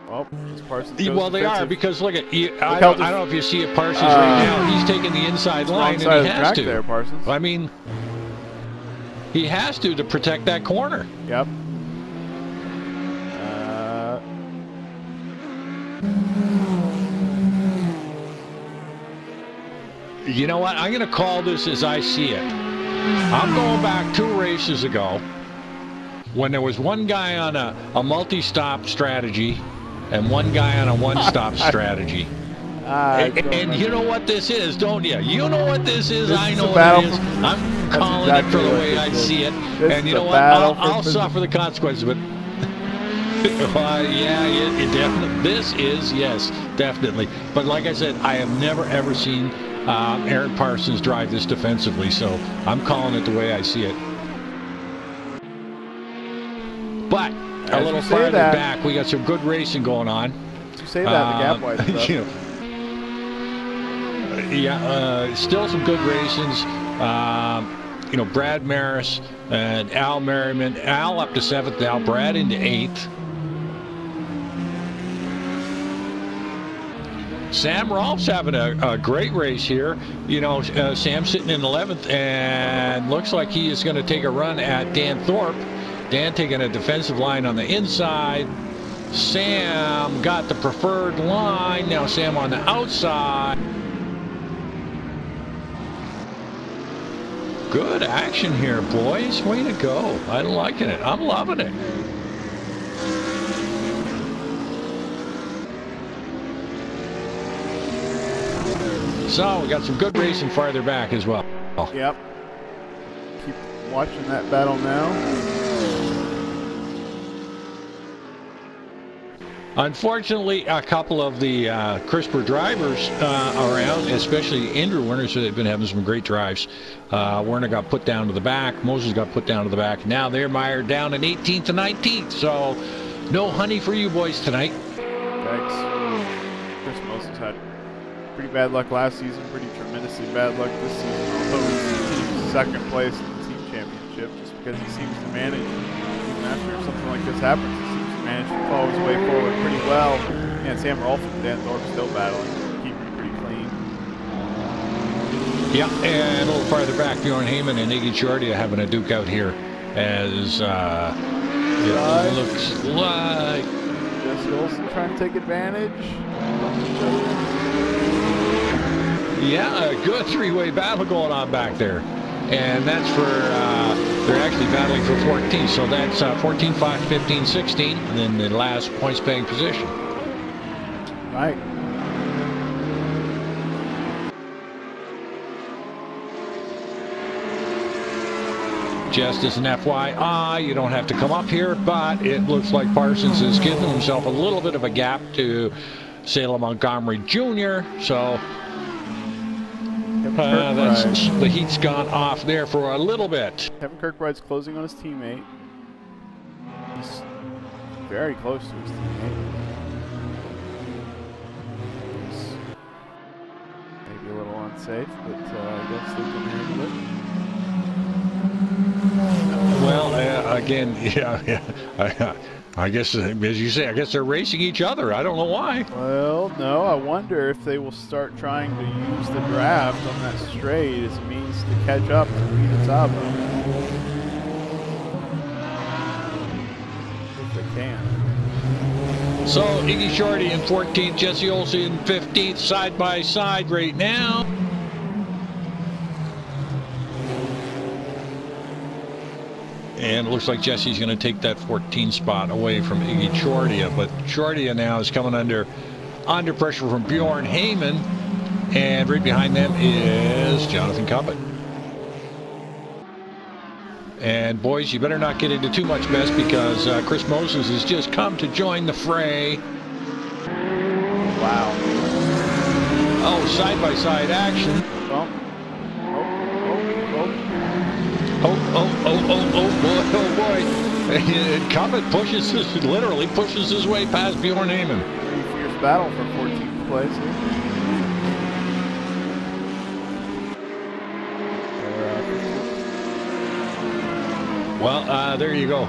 Well, Parsons well, they are, because look at I don't know if you see it, Parsons right now. He's taking the inside line, and he has to. There, Parsons. I mean, he has to protect that corner. Yep. You know what? I'm going to call this as I see it. I'm going back 2 races ago when there was one guy on a multi-stop strategy and one guy on a one-stop strategy. And you know what this is, don't you? You know what this is. I know what it is. I'm calling it for the way I see it. And you know what? I'll suffer the consequences of it. Yeah, it definitely. This is, yes, definitely. But like I said, I have never ever seen Aaron Parsons drive this defensively, so I'm calling it the way I see it. But a little farther back, we got some good racing going on. You say that, the gap widens up. You know, yeah, still some good racings. You know, Brad Maris and Al Merriman. Al up to 7th now, Brad into 8th. Sam Rolfe's having a great race here. You know, Sam sitting in 11th, and looks like he is going to take a run at Dan Thorpe. Dan taking a defensive line on the inside. Sam got the preferred line. Now Sam on the outside. Good action here, boys. Way to go. I'm liking it. I'm loving it. So we got some good racing farther back as well. Yep. Keep watching that battle now. Unfortunately, a couple of the crisper drivers around, especially Andrew Werner, so they've been having some great drives. Werner got put down to the back. Moses got put down to the back. Now they're mired down in 18th and 19th. So no honey for you boys tonight. Thanks. Chris Moses had pretty bad luck last season, pretty tremendously bad luck this season. Although he's second place in the team championship, just because he seems to manage, even after something like this happens, he seems to manage to follow his way forward pretty well. And Sam Rolfe and Dan Thorpe still battling, keeping it pretty clean. Yeah, and a little farther back, Bjorn Heyman and Iggy Chordia having a duke out here as it looks like Jesse Olsen trying to take advantage. Yeah, a good three-way battle going on back there. And that's for, they're actually battling for 14. So that's 14, 5, 15, 16, and then the last points-paying position. Right. Just as an FYI, you don't have to come up here, but it looks like Parsons is giving himself a little bit of a gap to Salem Montgomery Jr., so the heat's gone off there for a little bit. Kevin Kirkbride's closing on his teammate. He's very close to his teammate. He's maybe a little unsafe, but I guess they can handle it. Well, again, yeah. I guess, as you say, I guess they're racing each other. I don't know why. Well, no, I wonder if they will start trying to use the draft on that straight as a means to catch up to Reed and Szabo. If they can. So, Iggy Shorty in 14th, Jesse Olsen in 15th, side by side right now. And it looks like Jesse's going to take that 14 spot away from Iggy Chordia. But Chordia now is coming under pressure from Bjorn Heyman. And right behind them is Jonathan Cuppett. And boys, you better not get into too much mess because Chris Moses has just come to join the fray. Wow. Oh, side-by-side action. Bump. Oh boy. And Cummett literally pushes his way past Bjorn Heyman. Pretty fierce battle for 14th place. Well, there you go.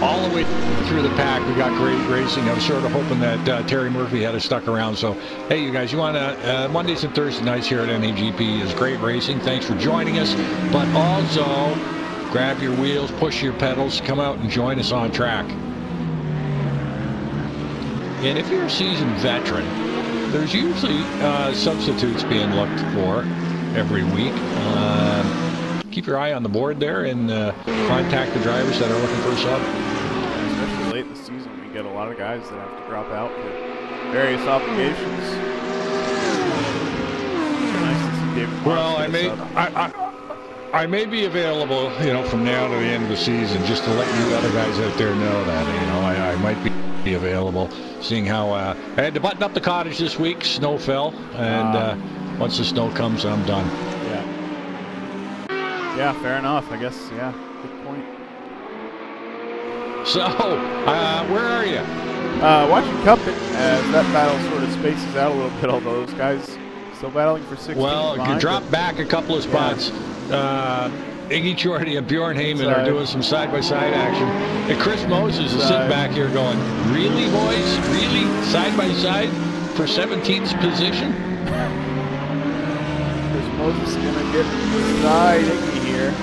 All the way through the pack, we got great racing. I was sort of hoping that Terry Murphy had stuck around. So, hey, you guys, you want to Mondays and Thursday nights here at NAGP is great racing. Thanks for joining us. But also, grab your wheels, push your pedals, come out and join us on track. And if you're a seasoned veteran, there's usually substitutes being looked for every week. Keep your eye on the board there and contact the drivers that are looking for a sub. Especially late in the season, we get a lot of guys that have to drop out for various obligations. Nice to see David. Well, I may be available, you know, from now to the end of the season, just to let you other guys out there know that, you know, I might be be available, seeing how I had to button up the cottage this week. Snow fell, and once the snow comes, I'm done. Yeah. Yeah, fair enough. I guess, yeah, good point. So, where are you? Watching Cup as that battle sort of spaces out a little bit, although those guys still battling for 16. Well, you dropped back a couple of spots. Yeah. Iggy Chorty and Bjorn Heyman are doing some side-by-side action. And Chris Moses is sitting back here going, really, boys? Really? Side-by-side for 17th position? Chris Moses going to get beside Iggy here.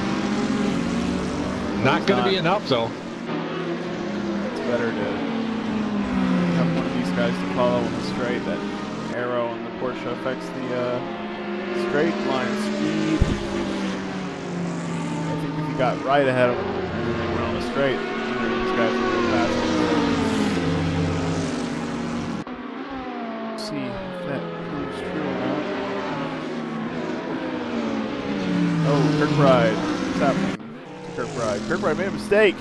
Not going to be enough, though. It's better to have one of these guys to follow on the straight. That arrow on the Porsche affects the straight line speed. He got right ahead of him and then they went on the straight. These guys were really fast. Let's see if that proves true or not. Oh, Kirkbride. What's happening to Kirkbride? Kirkbride made a mistake.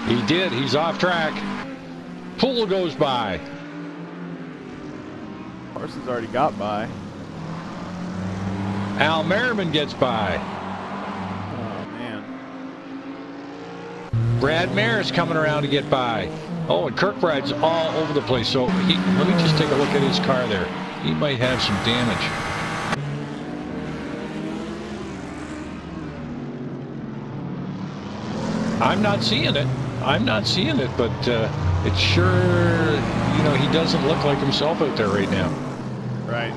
He did. He's off track. Poole goes by. Parsons already got by. Al Merriman gets by. Brad Maris coming around to get by. Oh, and Kirkbride's all over the place. So let me just take a look at his car there. He might have some damage. I'm not seeing it. I'm not seeing it, but it's sure, you know, he doesn't look like himself out there right now. Right.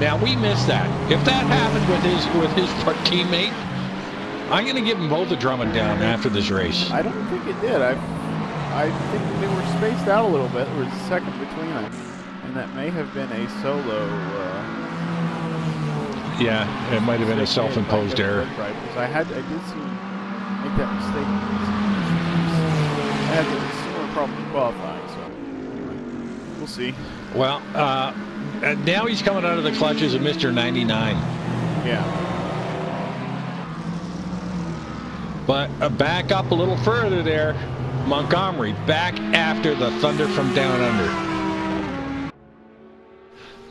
Now we missed that. If that happened with his teammate, I'm going to give them both a drumming down after this race. I don't think it did. I think they were spaced out a little bit. There was a second between them, and that may have been a solo. Yeah, it might have been a self-imposed error. Right, because I did see him make that mistake. I had a similar problem in qualifying, so anyway, we'll see. Well, now he's coming out of the clutches of Mr. 99. Yeah. But back up a little further there, Montgomery back after the Thunder from Down Under.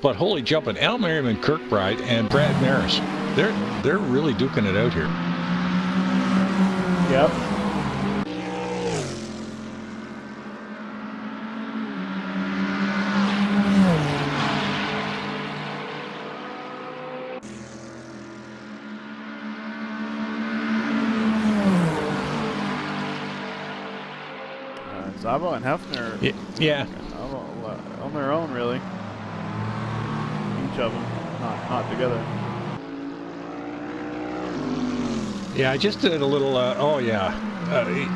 But holy jumping, Al Merriman, Kirkbride, and Brad Maris, they're really duking it out here. Yep. Szabo and Hefner, yeah, on their own, really. Each of them, not together. Yeah, I just did a little. Oh yeah,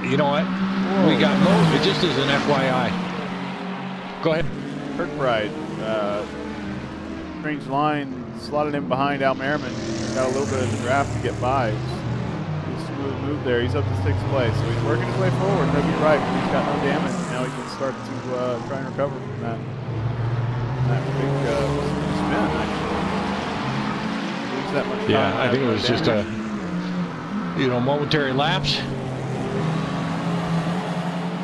you know what? Whoa. We got Moses. Just as an FYI. Go ahead. Kirkbride, strange line, slotted in behind Al Merriman. Got a little bit of the draft to get by. Smooth move there. He's up to 6th place, so he's working his way forward. He'll be right, but he's got no damage. Now he can start to try and recover from that big spin. Actually, that much yeah, I think it was just a momentary lapse.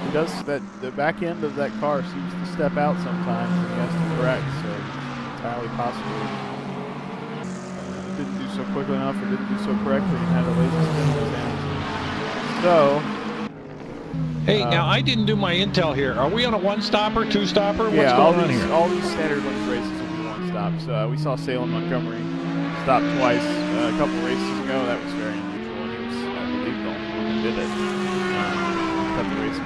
He does that. The back end of that car seems to step out sometimes, and he has to correct. So it's entirely possible. Didn't do so quickly enough, or didn't do so correctly, and had a lazy spin in his hand. So, hey, now I didn't do my intel here. Are we on a one-stopper, two-stopper? What's going on here? All these standard Wings races will be one-stops. We saw Salem Montgomery stop twice a couple races ago. That was very unusual, and he was, I believe, the only one who did it. Cut the race in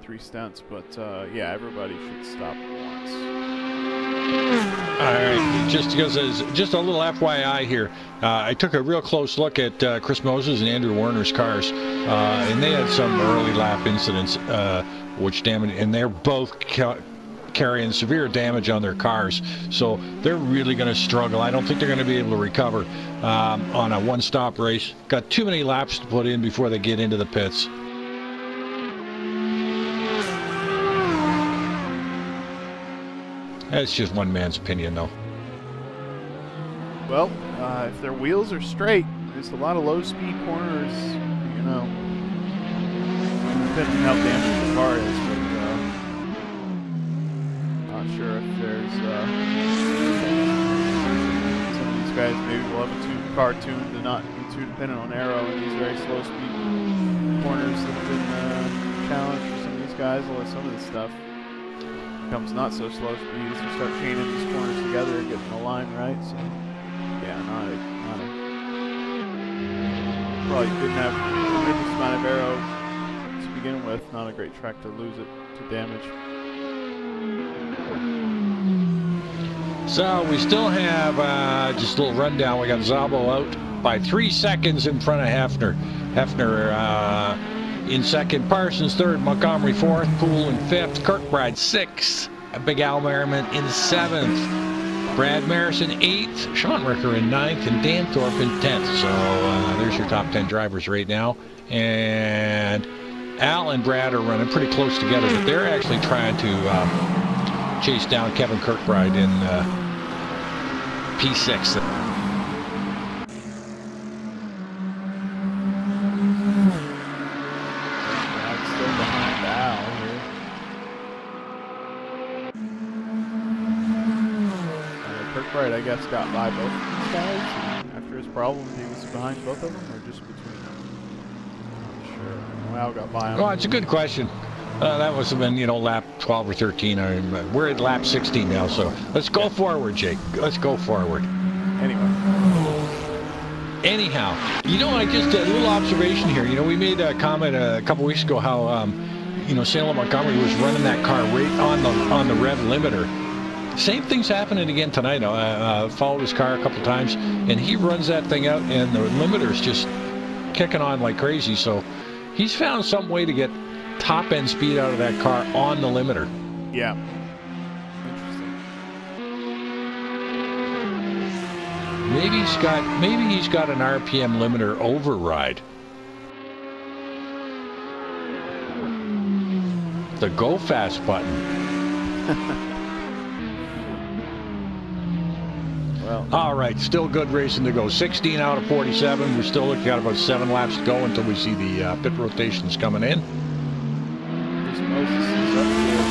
three stunts, but yeah, everybody should stop once. All right, just a little FYI here. I took a real close look at Chris Moses and Andrew Warner's cars, and they had some early lap incidents, which damaged, and they're both carrying severe damage on their cars, so they're really going to struggle. I don't think they're going to be able to recover on a one-stop race. Got too many laps to put in before they get into the pits. That's just one man's opinion, though. Well, if their wheels are straight, there's a lot of low-speed corners, you know. depending on how damaged the car is, but not sure if there's some of these guys maybe will have a car tuned to not be too dependent on aero in these very slow speed corners that have been challenged for some of these guys. Although some of this stuff becomes not so slow speed as you start chaining these corners together and getting the line right. So yeah, probably didn't have a tremendous amount of aero to begin with. Not a great track to lose it to damage. So we still have just a little rundown. We got Szabo out by 3 seconds in front of Hefner. Hefner in second, Parsons third, Montgomery fourth, Poole in fifth, Kirkbride sixth, Big Al Merriman in seventh, Brad Maris in eighth, Sean Ricker in ninth, and Dan Thorpe in 10th. So there's your top 10 drivers right now. And Al and Brad are running pretty close together, but they're actually trying to chase down Kevin Kirkbride in P6. Kirkbride, I guess, got by both of these guys after his problem. He was behind both of them, or just between them? Not sure. Wow, got by him. Well, it's a good question. That must have been, you know, lap 12 or 13. We're at lap 16 now, so let's go forward, Jake. Let's go forward. Anyhow, you know, I just a little observation here. You know, we made a comment a couple weeks ago how, you know, Salem Montgomery was running that car right on the rev limiter. Same thing's happening again tonight. I followed his car a couple times, and he runs that thing out, and the limiter's just kicking on like crazy. So he's found some way to get top end speed out of that car on the limiter. Yeah. Interesting. Maybe he's got an RPM limiter override. The go fast button. Well, all right, still good racing to go. 16 out of 47. We're still looking at about 7 laps to go until we see the pit rotations coming in. Moses is up there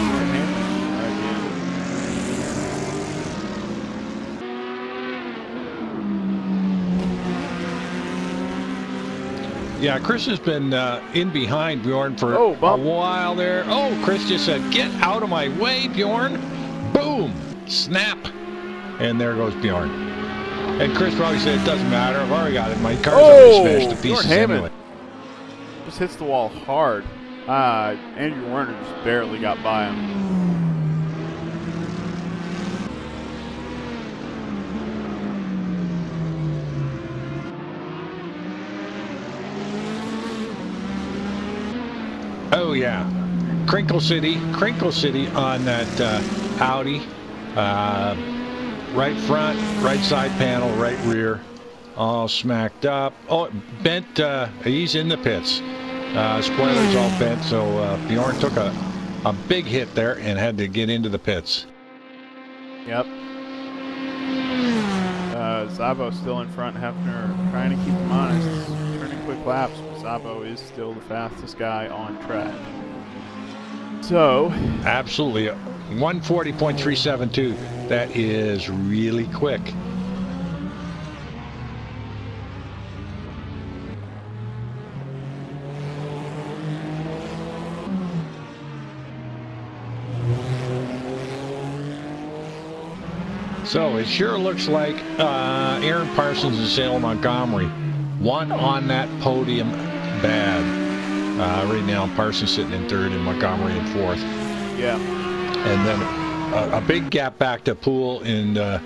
Yeah, Chris has been in behind Bjorn for a while there. Oh, Chris just said, "Get out of my way, Bjorn." Boom, snap. And there goes Bjorn. And Chris probably said, "It doesn't matter. I've already got it. My car's already smashed to pieces anyway." Just hits the wall hard. Andrew Werner just barely got by him. Oh yeah, Crinkle City on that Audi. Right front, right side panel, right rear, all smacked up. Oh, bent, he's in the pits. Spoilers all bent, so Bjorn took a big hit there and had to get into the pits. Yep. Szabo still in front. Hefner trying to keep him honest, turning quick laps. Szabo is still the fastest guy on track. So, absolutely, 140.372. That is really quick. So it sure looks like Aaron Parsons and Salem Montgomery won on that podium bad. Right now, Parsons sitting in third and Montgomery in fourth. Yeah. And then a big gap back to Poole and God,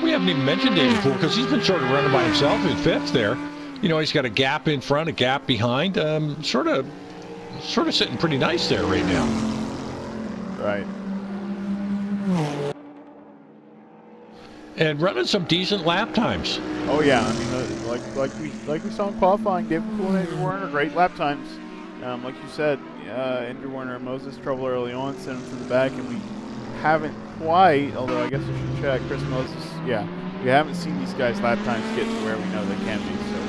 we haven't even mentioned David Poole because he's been sort of running by himself in fifth there. You know, he's got a gap in front, a gap behind. Sort of sitting pretty nice there right now. Right. And running some decent lap times. Oh yeah, I mean, like we saw in qualifying, David Poole and Andrew Werner, great lap times. Like you said, Andrew Werner and Moses trouble early on, sent him to the back, and we haven't quite. Although I guess we should check. Chris Moses, yeah, we haven't seen these guys lap times get to where we know they can be. So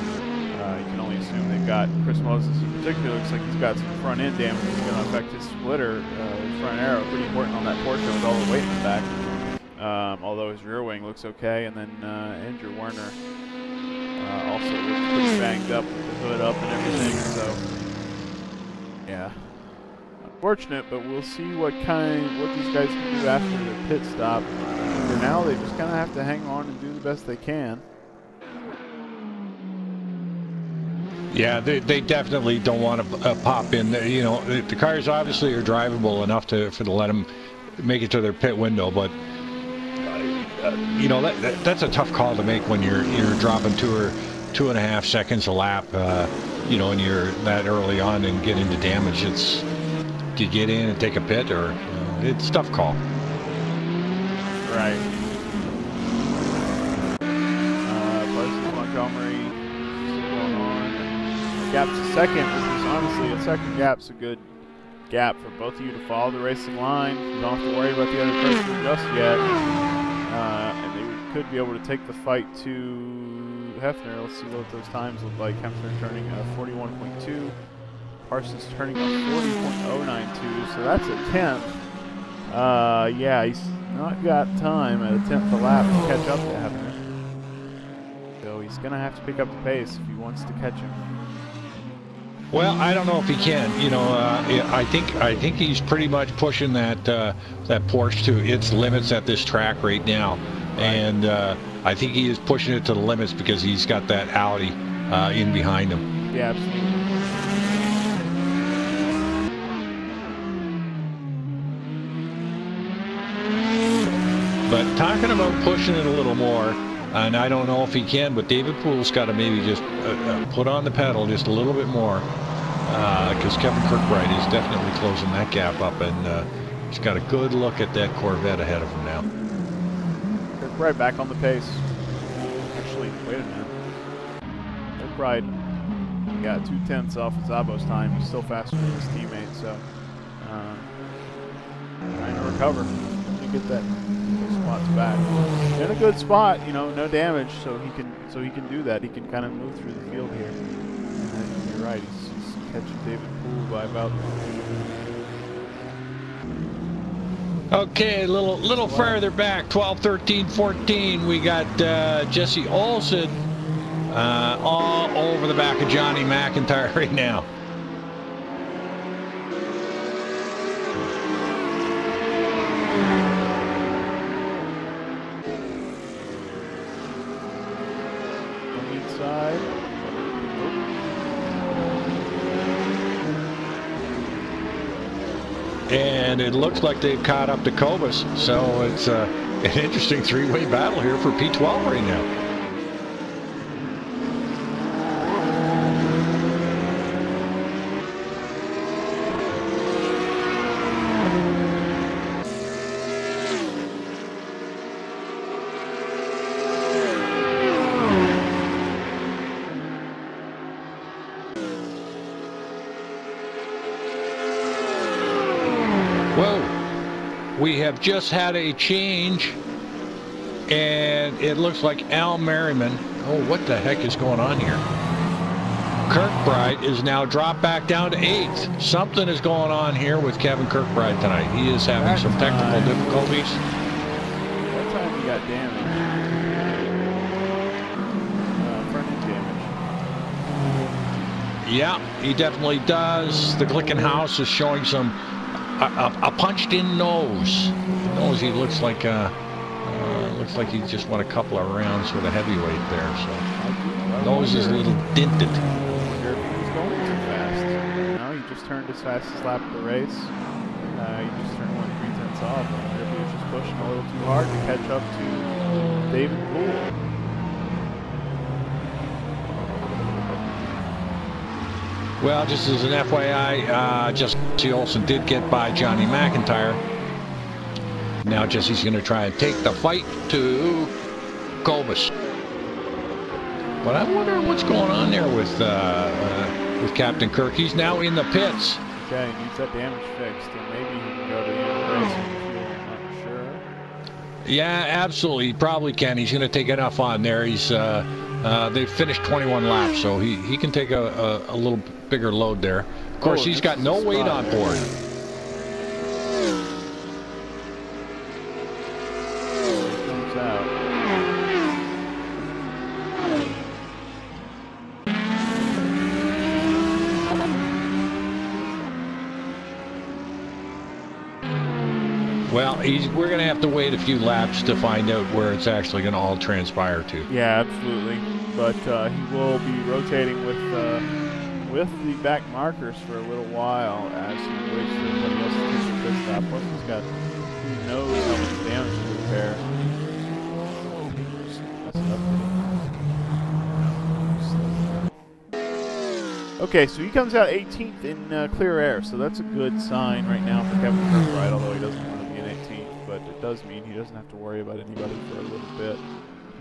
you can only assume they've got Chris Moses in particular. Looks like he's got some front end damage that's going to affect his splitter, his front arrow. Pretty important on that Porsche with all the weight in the back. Although his rear wing looks okay, and then Andrew Werner also looks pretty banged up with the hood up and everything. So yeah, unfortunate, but we'll see what these guys can do after the pit stop. For now, they just kind of have to hang on and do the best they can. Yeah, they definitely don't want to pop in. You know, the cars obviously are drivable enough to let them make it to their pit window, but you know that's a tough call to make when you're dropping 2.5 seconds a lap. You know, and you're that early on and get into damage. It's, do you get in and take a pit, or it's a tough call. Right. Parsons, Montgomery still going on. Gap to second. This is honestly, a second gap's a good gap for both of you to follow the racing line. You don't have to worry about the other person just yet. And they could be able to take the fight to Hefner. Let's see what those times look like. Hefner turning a 41.2. Parsons turning a 40.092. So that's a 10th. Yeah, he's not got time at a 10th a lap to catch up to Hefner. So he's going to have to pick up the pace if he wants to catch him. Well, I don't know if he can. You know, I think he's pretty much pushing that Porsche to its limits at this track right now, and I think he is pushing it to the limits because he's got that Audi in behind him. Yeah, absolutely. But talking about pushing it a little more, and I don't know if he can, but David Poole's got to maybe just put on the pedal just a little bit more, because Kevin Kirkbride is definitely closing that gap up, and he's got a good look at that Corvette ahead of him now. Kirkbride back on the pace. Actually, wait a minute. Kirkbride got 2/10 off of Szabo's time. He's still faster than his teammate, so trying to recover to get that spots back. In a good spot, you know, no damage, so he can do that. He can kind of move through the field here. And you're right, he's catching David Poole by about. Okay, a little further back, 12, 13, 14. We got Jesse Olsen all over the back of Johnny McIntyre right now. And it looks like they've caught up to Kobus, so it's an interesting three-way battle here for P12 right now. We have just had a change, and it looks like Al Merriman. Oh, what the heck is going on here? Kirkbride is now dropped back down to 8th. Something is going on here with Kevin Kirkbride tonight. He is having some technical difficulties. What time he got damaged? Front end damage. Yeah, he definitely does. The Glickenhaus is showing some a punched-in nose. He looks like he just won a couple of rounds with a heavyweight there. So nose is a little dented. I wonder if he was going too fast. No, he just turned his fastest lap of the race. He just turned 1 3/10 off. I wonder if he was just pushing a little too hard to catch up to David Poole. Well, just as an FYI, Jesse Olsen did get by Johnny McIntyre. Now Jesse's going to try and take the fight to Kobus. But I wonder what's going on there with Captain Kirk. He's now in the pits. Okay, he needs that damage fixed, and maybe he can go to the end of the race if you feel not sure. Yeah, absolutely. He probably can. He's going to take enough on there. He's they finished 21 laps, so he can take a little bigger load there. Of course, he's got no weight on board. Comes out. Well, we're going to have to wait a few laps to find out where it's actually going to all transpire to. Yeah, absolutely. But he will be rotating with the back markers for a little while as he waits for everybody else to take the pit stop. Plus, he's got who knows how much damage to repair. Okay, so he comes out 18th in clear air, so that's a good sign right now for Kevin Kirkbride, although he doesn't want to be in 18th, but it does mean he doesn't have to worry about anybody for a little bit.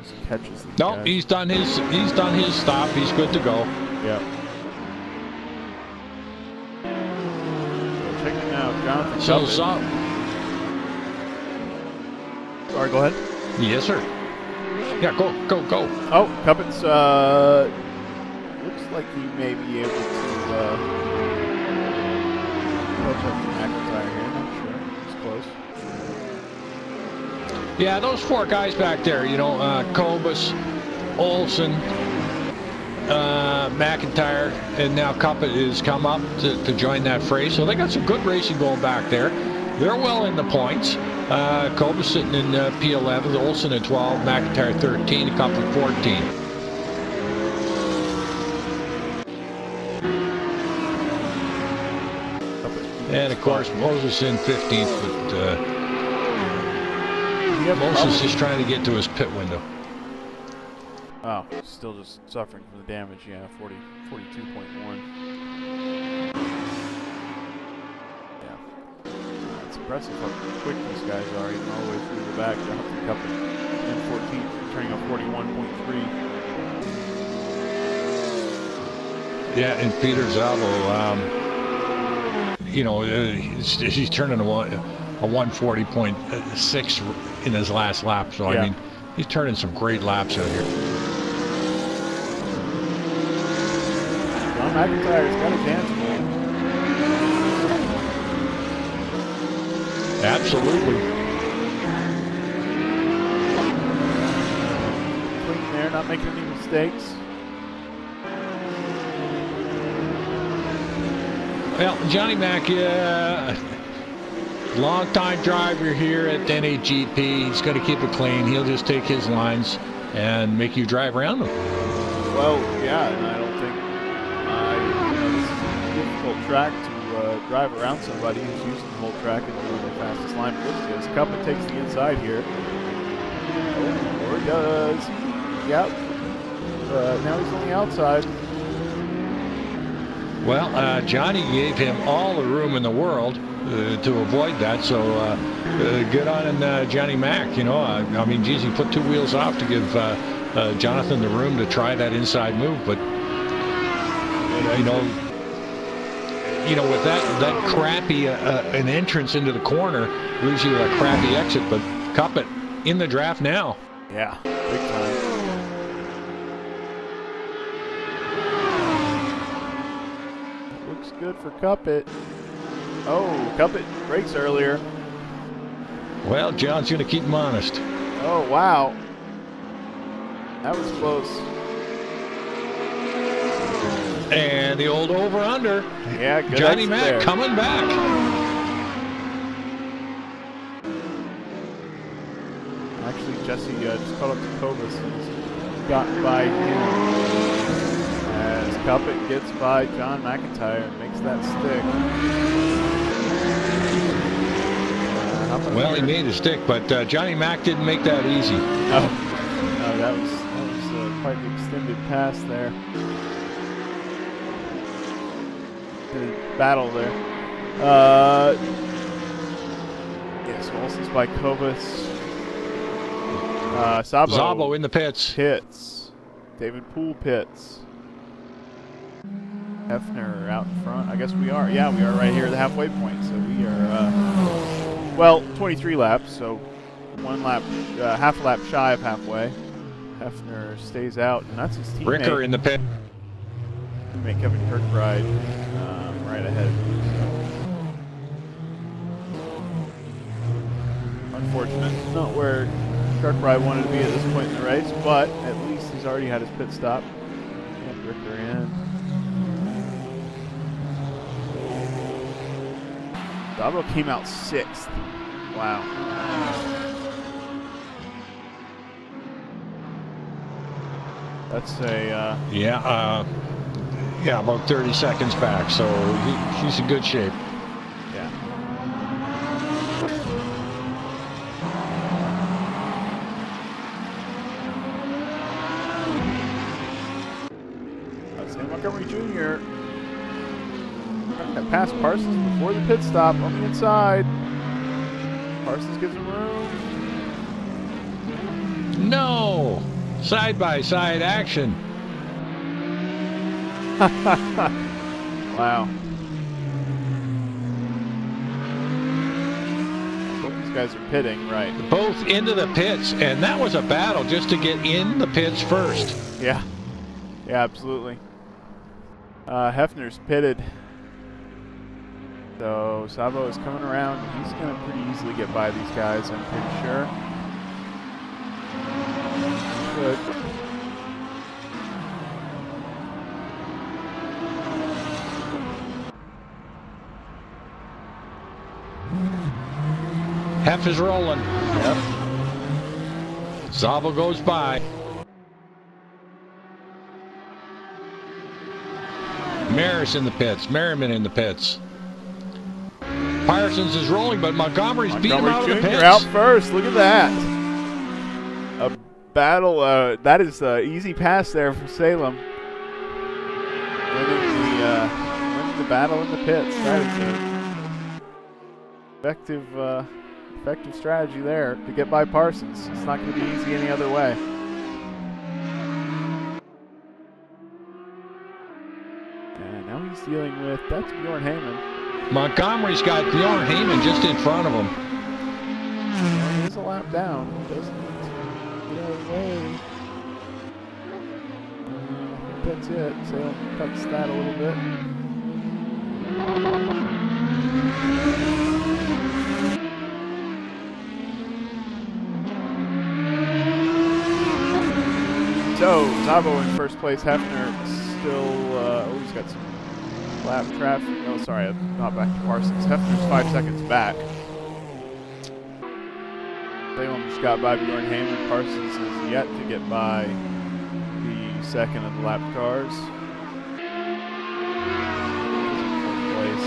Just catches the No, he's done his stop. He's good to go. Yep. So checking out Jonathan. So Sorry, go ahead. Yes, sir. Yeah, go. Oh, Cuppets, looks like he may be able to catch up to McIntyre here. Not sure. It's close. Yeah, those four guys back there, you know, Kobus, Olsen, McIntyre, and now Cuppet has come up to join that fray. So they got some good racing going back there. They're well in the points. Kobus sitting in P11, Olsen at 12, McIntyre 13, Cuppet 14. And of course, Moses in 15th, but Moses is trying to get to his pit window. Oh, still just suffering from the damage. Yeah, 42.1. Yeah, it's impressive how quick these guys are, even all the way through the back. Jonathan Cuppet in 14th, turning on 41.3. Yeah, and Peter Szabo. You know, he's turning a 140.6 in his last lap. So, yeah. I mean, he's turning some great laps out here. John McIntyre's got a chance for him. Absolutely. Clean there, not making any mistakes. Well, Johnny Mac, long-time driver here at NAGP. He's going to keep it clean. He'll just take his lines and make you drive around them. Well, yeah, and I don't think this is a difficult track to drive around somebody who's using the whole track and doing the fastest line. Look at this. Cuppet takes the inside here. Oh, or he does. Yep. Now he's on the outside. Well, Johnny gave him all the room in the world to avoid that, so good on Johnny Mac. You know, I mean, geez, he put two wheels off to give Jonathan the room to try that inside move, but you know, with that crappy an entrance into the corner leaves you a crappy exit. But Cuppet in the draft now. Yeah, big time. Good for Cuppet. Oh, Cuppet brakes earlier. Well, John's going to keep him honest. Oh, wow. That was close. And the old over-under. Yeah, good. Johnny Mac coming back. Actually, Jesse just caught up to Kobus and has gotten by him. As Cuppet gets by John McIntyre and makes that stick. Well, he made a stick, but Johnny Mac didn't make that easy. Oh, no, that was quite the extended pass there. Good battle there. Yes, Olsen's by Kobus. Szabo in the pits. David Poole pits. Hefner out in front. I guess we are. Yeah, we are right here at the halfway point. So we are, well, 23 laps. So 1 lap, half a lap shy of halfway. Hefner stays out, and that's his teammate. Ricker in the pit. Teammate Kevin Kirkbride right ahead of him. So. Unfortunate. Not where Kirkbride wanted to be at this point in the race, but at least he's already had his pit stop. And Ricker in. Szabo came out 6th. Wow. That's a yeah, about 30 seconds back. So he's in good shape. Yeah. That's Sam Montgomery Jr. That passed Parsons before the pit stop on the inside. Parsons gives him room. No! Side-by-side action. Wow. Both these guys are pitting, right? Both into the pits, and that was a battle just to get in the pits first. Yeah. Yeah, absolutely. Hefner's pitted. So Szabo is coming around. He's going to pretty easily get by these guys, I'm pretty sure. Good. Hef is rolling. Yep. Szabo goes by. Maris in the pits. Merriman in the pits. Parsons is rolling, but Montgomery's beat him out of the pits. Jr. out first. Look at that. A battle. That is an easy pass there for Salem. Winning the battle in the pits. That is an effective strategy there to get by Parsons. It's not going to be easy any other way. And now he's dealing with, that's Bjorn Heyman. Montgomery's got Bjorn Heyman just in front of him. Well, he is a lap down. Doesn't need to get out of the way. I think that's it. Salem cuts that a little bit. So, Szabo in first place. Hefner still, he's got some lap traffic. Oh, sorry, not back to Parsons. Hefner's 5 seconds back. Salem just got by Bjorn Heyman. Parsons is yet to get by the second of the lap cars. First place.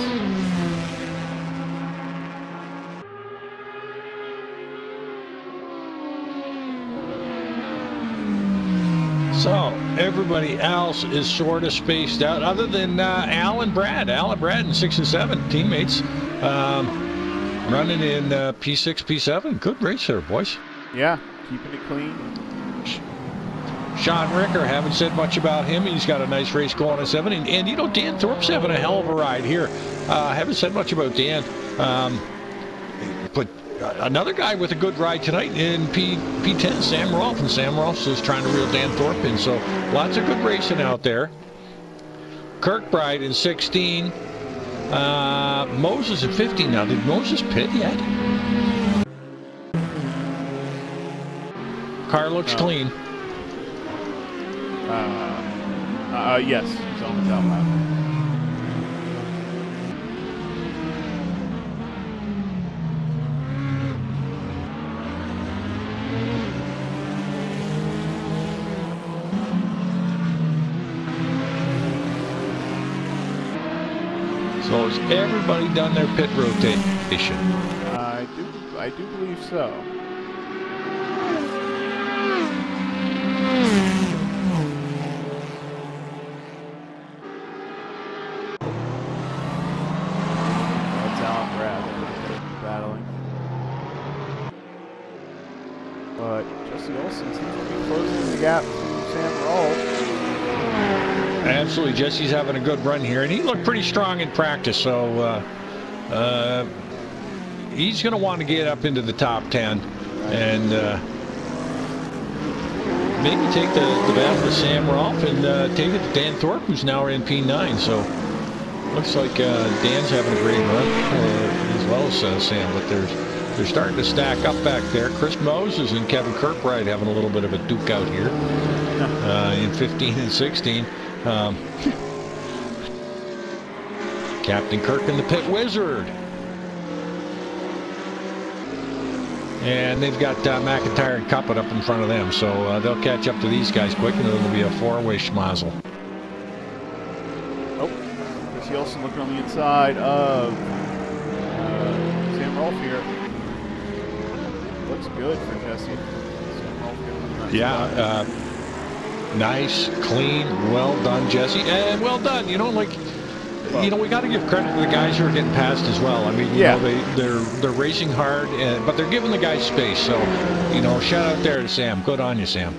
So everybody else is sort of spaced out, other than Al and Brad. Al and Brad in 6 and 7 teammates, running in P6, P7. Good race there, boys. Yeah, keeping it clean. Sean Ricker, haven't said much about him. He's got a nice race going at 7, and you know, Dan Thorpe's having a hell of a ride here. Haven't said much about Dan, but another guy with a good ride tonight in P10, Sam Rolfe, and Sam Rolfe is trying to reel Dan Thorpe in, so lots of good racing out there. Kirkbride in 16, Moses at 15. Now, did Moses pit yet? Car looks clean. Yes, he's on the down lap. So has everybody done their pit rotation? I do believe so. That's Alan Brad battling. But Jesse Olsen seems to be closing the gap to Sam Rolfe. Absolutely, Jesse's having a good run here, and he looked pretty strong in practice, so he's going to want to get up into the top 10. and maybe take the battle to Sam Rolfe and take it to Dan Thorpe, who's now in P9. So looks like Dan's having a great run as well as Sam, but they're starting to stack up back there. Chris Moses and Kevin Kirkbride having a little bit of a duke out here in 15 and 16. Captain Kirk and the Pit Wizard. And they've got McIntyre and Cuppet up in front of them, so they'll catch up to these guys quick, and it'll be a four-way schmozzle. Oh, Chris Yeltsin looking on the inside of Sam Rolfe here. Looks good for Jesse. Sam Rolfe getting that Yeah, nice, clean, well done, Jesse, and well done. You know, like. You know, we got to give credit to the guys who are getting past as well. I mean, you know, they're racing hard, but they're giving the guys space. So, you know, shout out there to Sam. Good on you, Sam.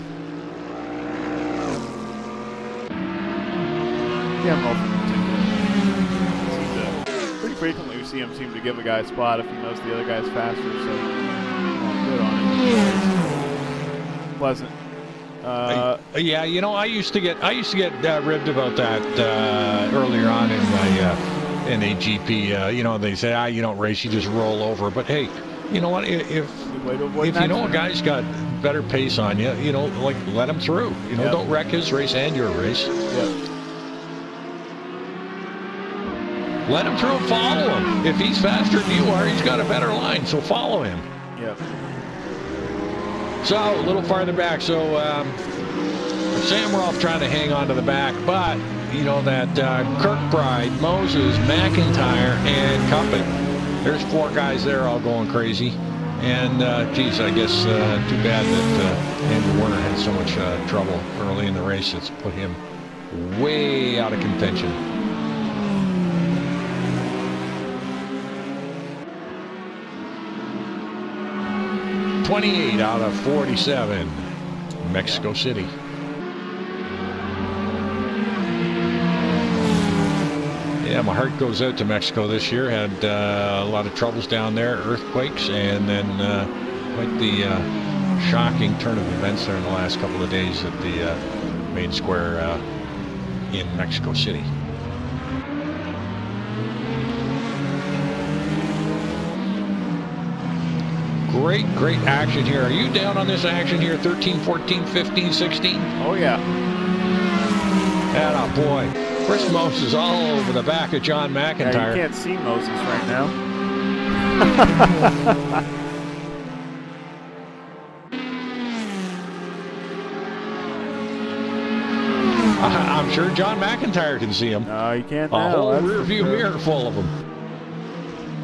Yeah, pretty frequently we see him seem to give a guy a spot if he knows the other guy's faster. So, good on him. Pleasant. Yeah, you know, I used to get ribbed about that earlier on in my in a GP. You know, they say, you don't race, you just roll over. But hey, you know what? If you know a guy's got better pace on you, you know, like let him through. You know, don't wreck his race and your race. Let him through and follow him. If he's faster than you are, he's got a better line, so follow him. So a little farther back, so Sam Rolfe trying to hang on to the back, but you know that Kirkbride, Moses, McIntyre, and Cuppet. There's four guys there all going crazy, and geez, I guess too bad that Andrew Warner had so much trouble early in the race. It's put him way out of contention. 28 out of 47, Mexico City. Yeah, my heart goes out to Mexico this year. Had a lot of troubles down there, earthquakes, and then quite the shocking turn of events there in the last couple of days at the main square in Mexico City. Great action here. Are you down on this action here? 13, 14, 15, 16? Oh, yeah. Atta boy. Chris Moses all over the back of John McIntyre. Yeah, you can't see Moses right now. I'm sure John McIntyre can see him. No, you can't now. A whole That's rear view mirror full of them.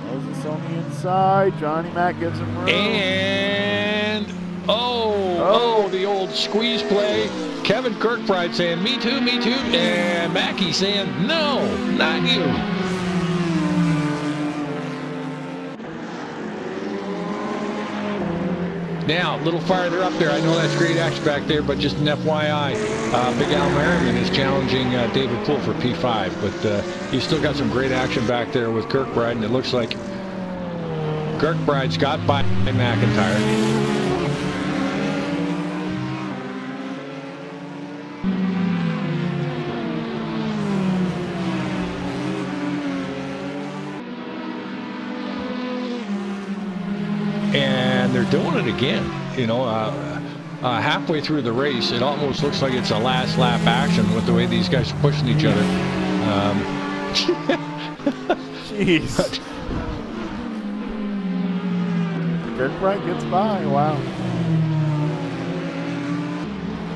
Moses on the inside. Johnny Mac gives him room. And the old squeeze play. Kevin Kirkbride saying, me too, and Mackie saying, no, not you. Now, a little farther up there, I know that's great action back there, but just an FYI, Big Al Merriman is challenging David Poole for P5, but he's still got some great action back there with Kirkbride, and it looks like Kirkbride's got by McIntyre. And they're doing it again. You know, halfway through the race, it almost looks like it's a last lap action with the way these guys are pushing each other. Jeez. Kirkbride gets by. Wow.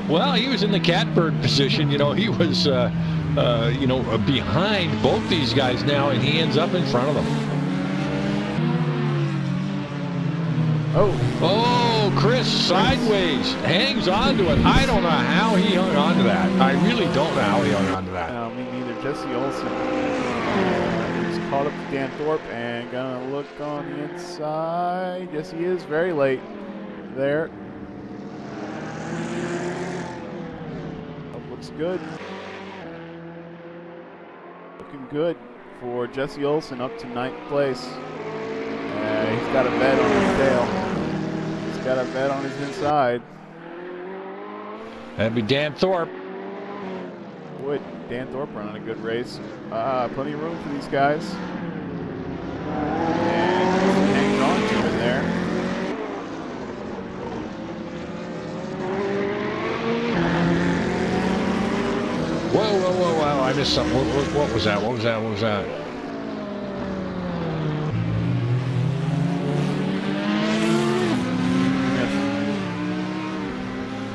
Well, he was in the catbird position. You know, he was, you know, behind both these guys now, and he ends up in front of them. Oh, Chris sideways hangs on to it. I don't know how he hung on to that. I really don't know how he hung on to that. No, me neither. Jesse Olsen is caught up to Dan Thorpe and gonna look on the inside. Yes, he is very late there. Looks good. Looking good for Jesse Olsen up to 9th place. He's got a vet on his tail. He's got a vet on his inside. That'd be Dan Thorpe. Would Dan Thorpe running a good race. Plenty of room for these guys. And he hangs on to it there. Whoa, I missed something. What was that? What was that?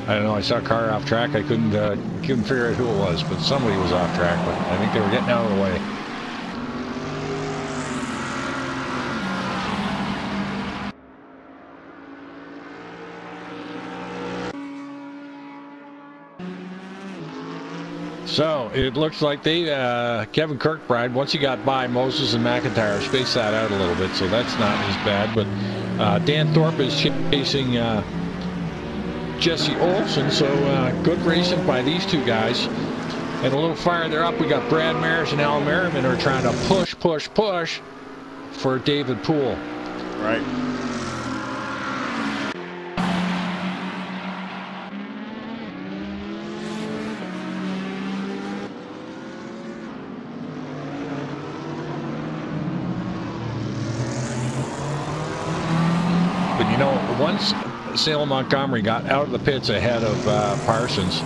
I don't know. I saw a car off track. I couldn't figure out who it was, but somebody was off track. But I think they were getting out of the way. So it looks like they Kevin Kirkbride, once he got by Moses and McIntyre, spaced that out a little bit, so that's not as bad. But Dan Thorpe is chasing Jesse Olsen, so good racing by these two guys. And a little farther up, we got Brad Maris and Al Merriman are trying to push for David Poole. Right. But you know, once Salem Montgomery got out of the pits ahead of Parsons,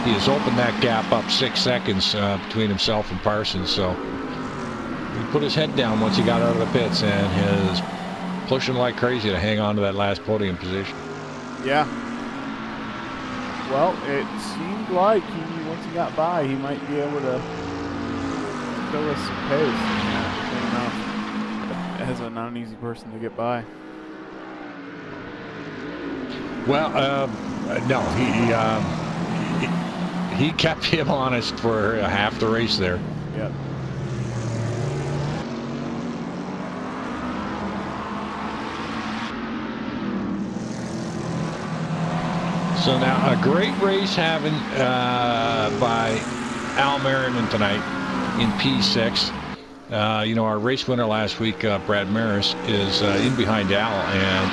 he has opened that gap up 6 seconds between himself and Parsons. So he put his head down once he got out of the pits and is pushing like crazy to hang on to that last podium position. Yeah. Well, it seemed like once he got by, he might be able to show us some pace. As not an easy person to get by. Well, no, he kept him honest for half the race there. Yep. So now a great race having by Al Merriman tonight in P6. You know, our race winner last week, Brad Maris, is in behind Al, and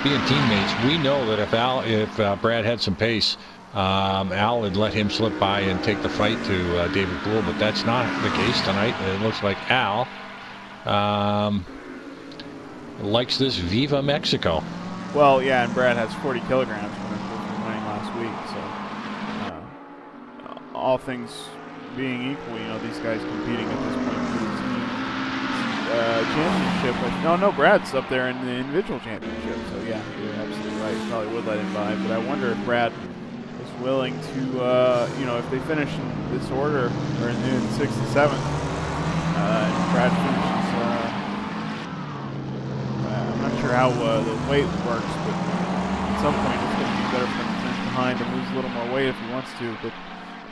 being teammates, we know that if Brad had some pace, Al would let him slip by and take the fight to David Poole, but that's not the case tonight. It looks like Al likes this Viva Mexico. Well, yeah, and Brad has 40 kilograms from winning last week, so all things being equal, you know, these guys competing at this point for this team championship. No, Brad's up there in the individual championship, so yeah, you're absolutely right. Probably would let him by, but I wonder if Brad is willing to, you know, if they finish in this order, or in the 6th and 7th, and Brad finishes, I'm not sure how the weight works, but at some point it's going to be better for him to finish behind and lose a little more weight if he wants to, but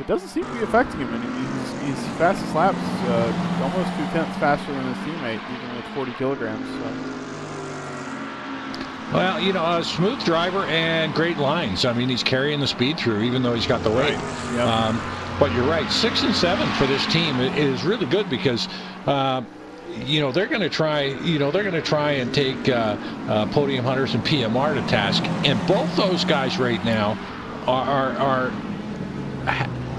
it doesn't seem to be affecting him, and he's fastest laps, almost 2/10 faster than his teammate, even with 40 kilograms. So. Well, you know, a smooth driver and great lines. I mean, he's carrying the speed through, even though he's got the weight. Right. Yep. But you're right, 6 and 7 for this team is really good because, you know, they're going to try. You know, they're going to try and take Podium Hunters and PMR to task, and both those guys right now are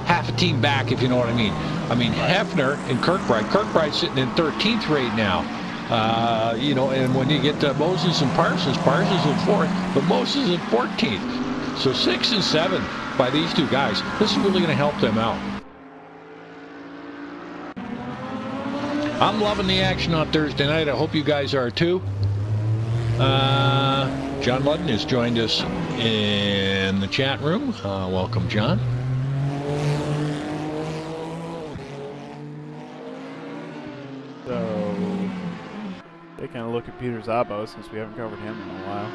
half a team back, if you know what I mean. I mean, Hefner and Kirkbride. Kirkbride's sitting in 13th right now. You know, and when you get to Moses and Parsons in 4th, but Moses in 14th. So 6 and 7 by these two guys. This is really going to help them out. I'm loving the action on Thursday night. I hope you guys are too. John Ludden has joined us in the chat room. Welcome, John. So, they kind of look at Peter Szabo since we haven't covered him in a while.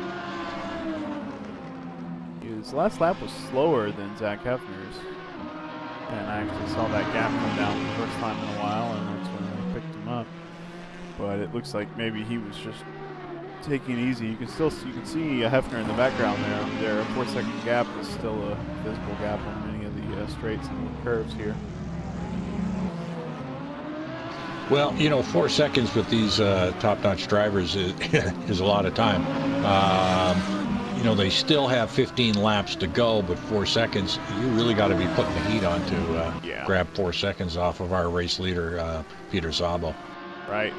His last lap was slower than Zach Hefner's, and I actually saw that gap come down for the first time in a while, and that's when I picked him up. But it looks like maybe he was just taking it easy. You can see Hefner in the background there. Their 4-second gap is still a visible gap on many of the straights and curves here. Well, you know, 4 seconds with these top-notch drivers is a lot of time. You know, they still have 15 laps to go, but 4 seconds, you really got to be putting the heat on to grab 4 seconds off of our race leader, Peter Szabo. Right.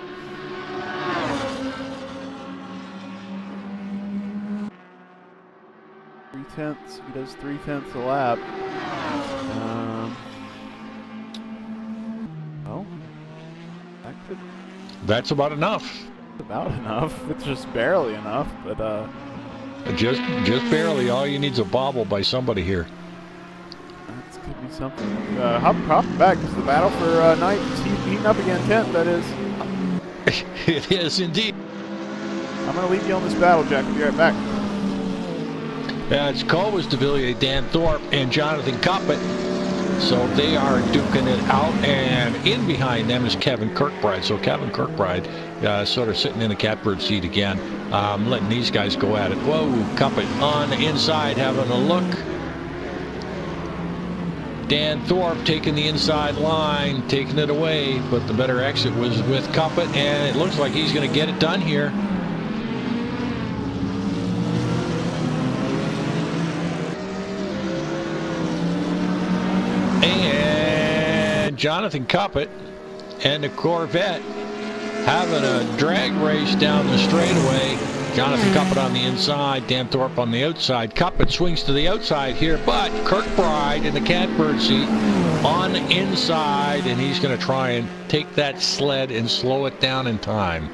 Three-tenths. He does 3/10 a lap. Well, that's about enough. About enough. It's just barely enough, but just barely. All you need is a bobble by somebody here. That could be something. Hop back. It's the battle for ninth. He's heating up again. 10th. That is. It is indeed. I'm going to leave you on this battle, Jack. I'll be right back. It's Cobus de Villiers, Dan Thorpe, and Jonathan Coppett. So they are duking it out, and in behind them is Kevin Kirkbride. So Kevin Kirkbride sort of sitting in the catbird seat again, letting these guys go at it. Whoa, Coppett on the inside having a look. Dan Thorpe taking the inside line, taking it away, but the better exit was with Coppett, and it looks like he's going to get it done here. And Jonathan Coppett and the Corvette having a drag race down the straightaway. Jonathan Coppett on the inside, Dan Thorpe on the outside. Coppett swings to the outside here, but Kirkbride in the catbird seat on the inside, and he's going to try and take that sled and slow it down in time.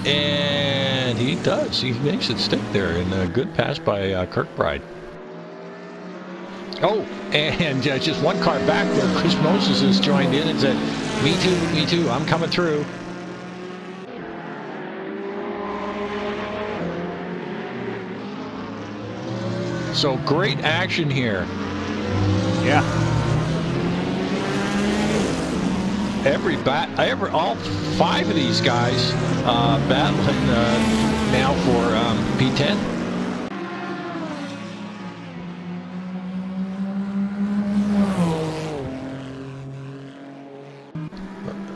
And he does. He makes it stick there, and a good pass by Kirkbride. Oh, and just one car back there, Chris Moses has joined in and said, me too, I'm coming through. So great action here. Yeah. All 5 of these guys battling now for P10.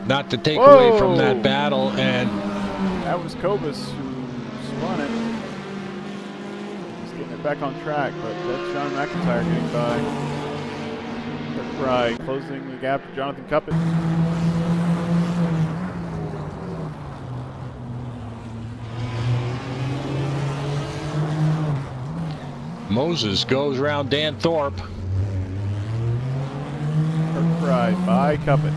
Not to take away from that battle, and that was Cobus who spun it. He's getting it back on track, but that's John McIntyre getting by. Kirkbride closing the gap to Jonathan Coppett. Moses goes around Dan Thorpe. Kirkbride by Coppett.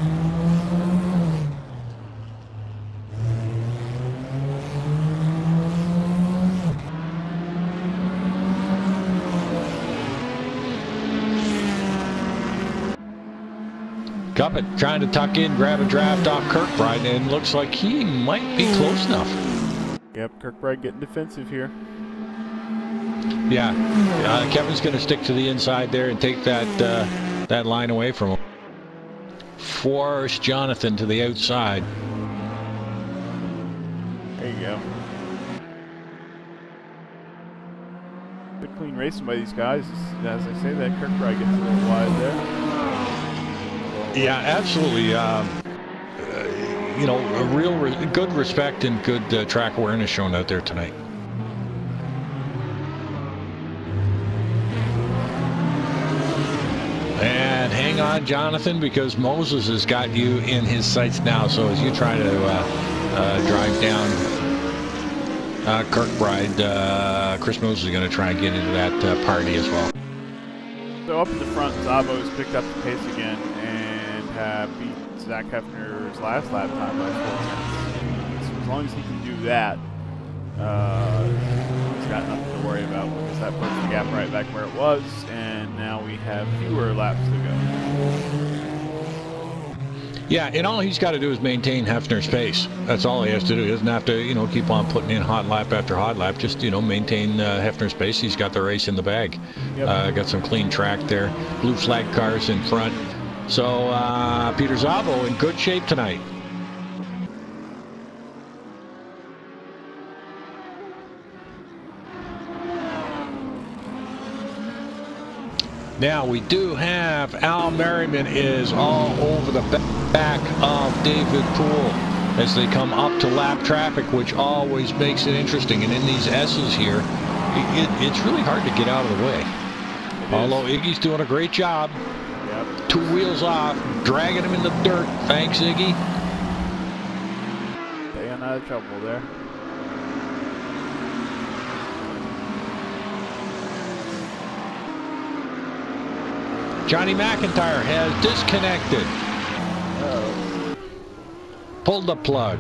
Coppett trying to tuck in, grab a draft off Kirkbride, and looks like he might be close enough. Yep, Kirkbride getting defensive here. Yeah, Kevin's going to stick to the inside there and take that line away from him. Force Jonathan to the outside. There you go. Good clean racing by these guys. As I say that, Kirkbride gets a little wide there. Yeah, absolutely. You know, a real good respect and good track awareness shown out there tonight. And hang on, Jonathan, because Moses has got you in his sights now. So as you try to drive down Kirkbride, Chris Moses is going to try and get into that party as well. So up in the front, Szabo has picked up the pace again and beat Zach Hefner's last lap time by 4 tenths. So as long as he can do that, he's got nothing to worry about, because that puts the gap right back where it was, and now we have fewer laps to go. Yeah, and all he's got to do is maintain Hefner's pace. That's all he has to do. He doesn't have to, you know, keep on putting in hot lap after hot lap. Just, you know, maintain Hefner's pace. He's got the race in the bag. Yep. Got some clean track there. Blue flag cars in front. So Peter Szabo in good shape tonight. Now we do have Al Merriman is all over the back of David Poole as they come up to lap traffic, which always makes it interesting. And in these S's here, it's really hard to get out of the way. Although Iggy's doing a great job. Yep. 2 wheels off, dragging him in the dirt. Thanks, Iggy. Staying out of trouble there. Johnny McIntyre has disconnected. Uh-oh. Pulled the plug.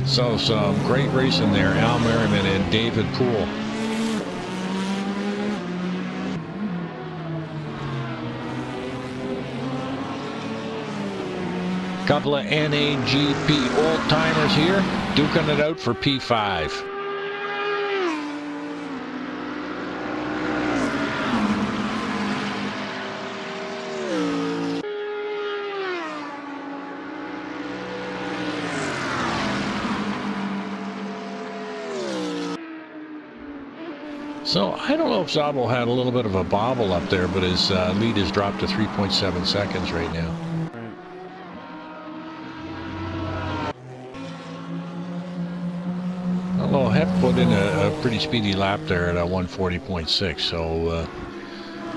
So some great racing there. Al Merriman and David Poole. Couple of NAGP old-timers here, duking it out for P5. So I don't know if Szabo had a little bit of a bobble up there, but his lead has dropped to 3.7 seconds right now. Well, Hef put in a pretty speedy lap there at a 140.6, so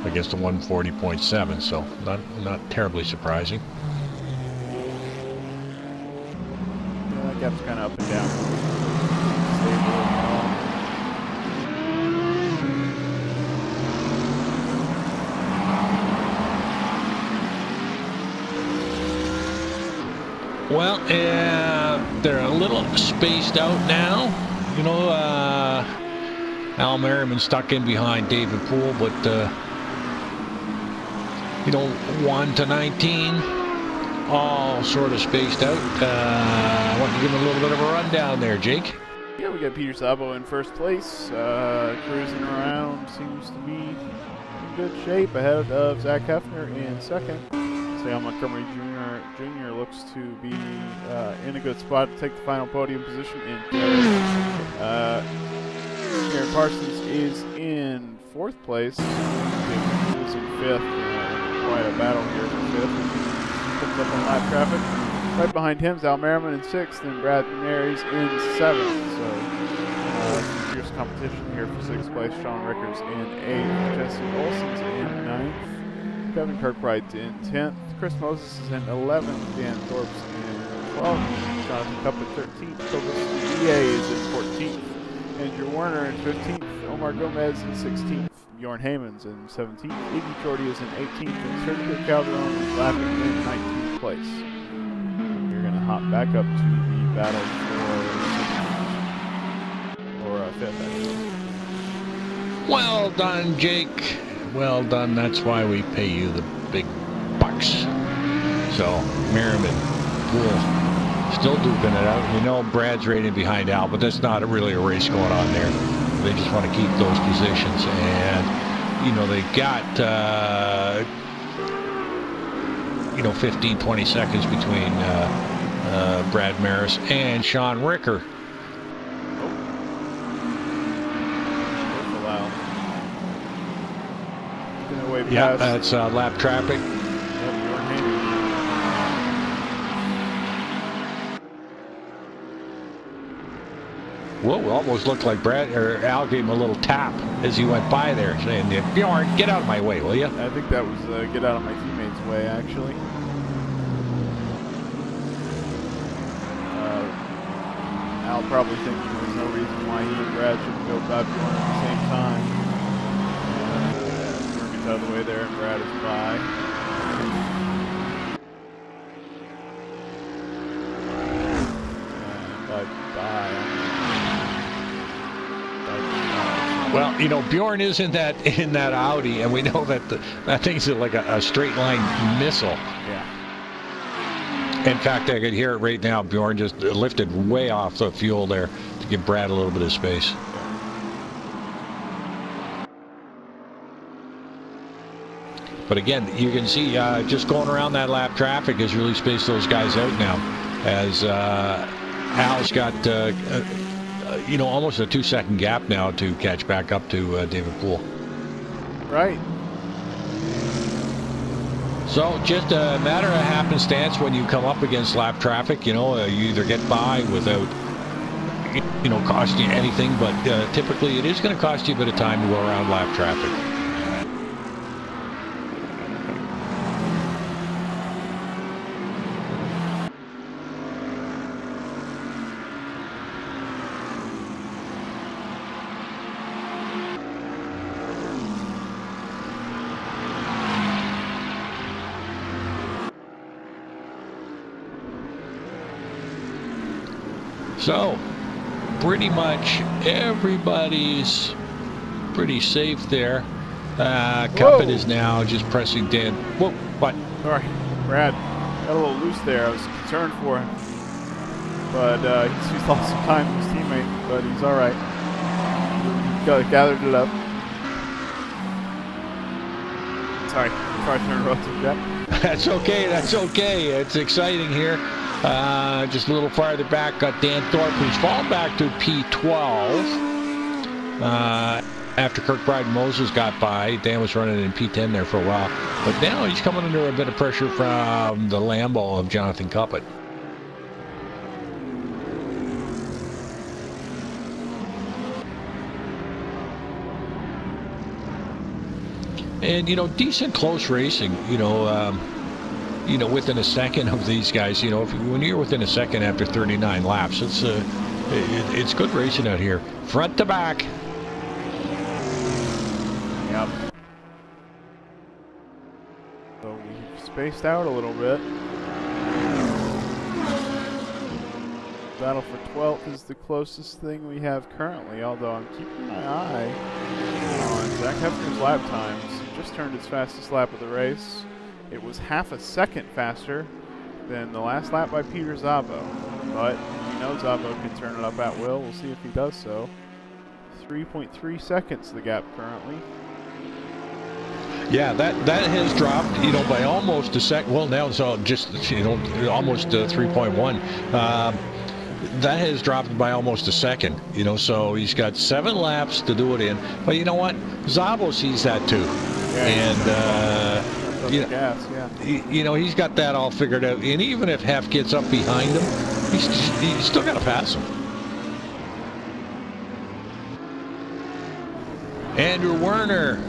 I guess the 140.7, so not terribly surprising. Yeah, that gap's kind of up and down. Well, they're a little spaced out now. You know, Al Merriman stuck in behind David Poole, but, you know, 1 to 19, all sort of spaced out. I want to give him a little bit of a rundown there, Jake. Yeah, we got Peter Szabo in first place, cruising around, seems to be in good shape, ahead of Zach Hefner in second. Sam Montgomery Jr. looks to be in a good spot to take the final podium position in third. Aaron Parsons is in fourth place. He was in fifth. Quite a battle here for fifth. Comes up on lap traffic. Right behind him is Al Merriman in sixth, and Brad Mary's in seventh. So some fierce competition here for sixth place. Sean Rickards in eighth. Jesse Olson's in ninth. Kevin Kirkbride's in 10th. Chris Moses is in 11th. Dan Thorpe's in 12th. Jonathan Cup in 13th. Tobias EA is in 14th. Andrew Warner in 15th. Omar Gomez in 16th. Bjorn Heyman's in 17th. Iggy Chorty is in 18th. And Sergio Calderon is lapping in 19th place. We're going to hop back up to the battle for fifth, actually. Well done, Jake. Well done. That's why we pay you the big bucks. So Merriman, Poole, still duking it out. We know Brad's racing behind Al, but that's not really a race going on there. They just want to keep those positions, and you know they got 15-20 seconds between Brad Maris and Sean Ricker. Yeah, that's lap traffic. Whoa, almost looked like Brad or Al gave him a little tap as he went by there, saying, "Bjorn, get out of my way, will you?" I think that was get out of my teammate's way, actually. Al probably thinking there's no reason why he and Brad shouldn't go by Bjorn at the same time. Out of the way there, and Brad is by. Well, you know, Bjorn is in that Audi, and we know that that thing's like a straight line missile. Yeah. In fact, I could hear it right now. Bjorn just lifted way off the fuel there to give Brad a little bit of space. But again, you can see just going around that lap traffic has really spaced those guys out now. As Al's got, you know, almost a 2-second gap now to catch back up to David Poole. Right. So just a matter of happenstance when you come up against lap traffic. You know, you either get by without, you know, costing you anything, but typically it is going to cost you a bit of time to go around lap traffic. So, pretty much everybody's pretty safe there. Cuppet is now just pressing Dan. Whoa, what? Sorry, Brad got a little loose there. I was concerned for him. But he's lost some time with his teammate, but he's all right. Gathered it up. Sorry to interrupt you, Jeff. That's okay, that's okay. It's exciting here. Just a little farther back, got Dan Thorpe, who's fallen back to P12. After Kirkbride and Moses got by, Dan was running in P10 there for a while. But now he's coming under a bit of pressure from the Lambo of Jonathan Cuppet. And, you know, decent close racing, you know, within a second of these guys, you know, when you're within a second after 39 laps, it's good racing out here, front to back. Yep. So we've spaced out a little bit. Battle for 12th is the closest thing we have currently, although I'm keeping my eye on Zach Hefner's lap times. He just turned his fastest lap of the race. It was half a second faster than the last lap by Peter Szabo, but we know Szabo can turn it up at will. We'll see if he does so. 3.3 seconds the gap currently. Yeah, that has dropped, you know, by almost a second. Well, now it's just, you know, almost 3.1. That has dropped by almost a second, you know, so he's got 7 laps to do it in. But you know what? Szabo sees that too. Yeah, and, you know, gas, yeah. You know, he's got that all figured out. And even if Hef gets up behind him, he's still got to pass him. Andrew Werner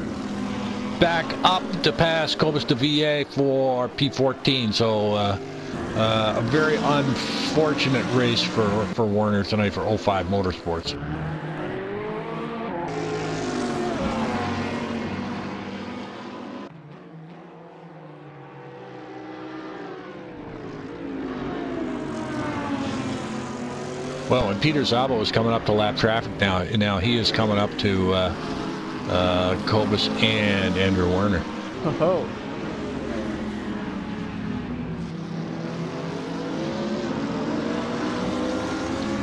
back up to pass Cobus de VA for P14. So a very unfortunate race for Werner tonight for 05 Motorsports. Well, and Peter Szabo is coming up to lap traffic now. Now he is coming up to Cobus and Andrew Werner. Oh.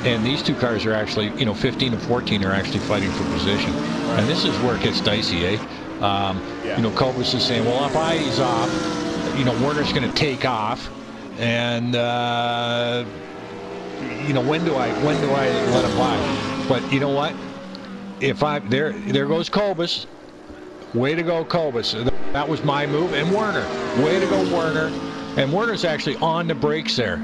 And these two cars are actually, you know, 15 and 14 are actually fighting for position. Right. And this is where it gets dicey, eh? Yeah. You know, Cobus is saying, well, if I ease off, you know, Werner's going to take off. And, you know, when do I let him by? But you know what? If there goes Cobus. Way to go, Cobus. That was my move. And Werner. Way to go, Werner. And Werner's actually on the brakes there.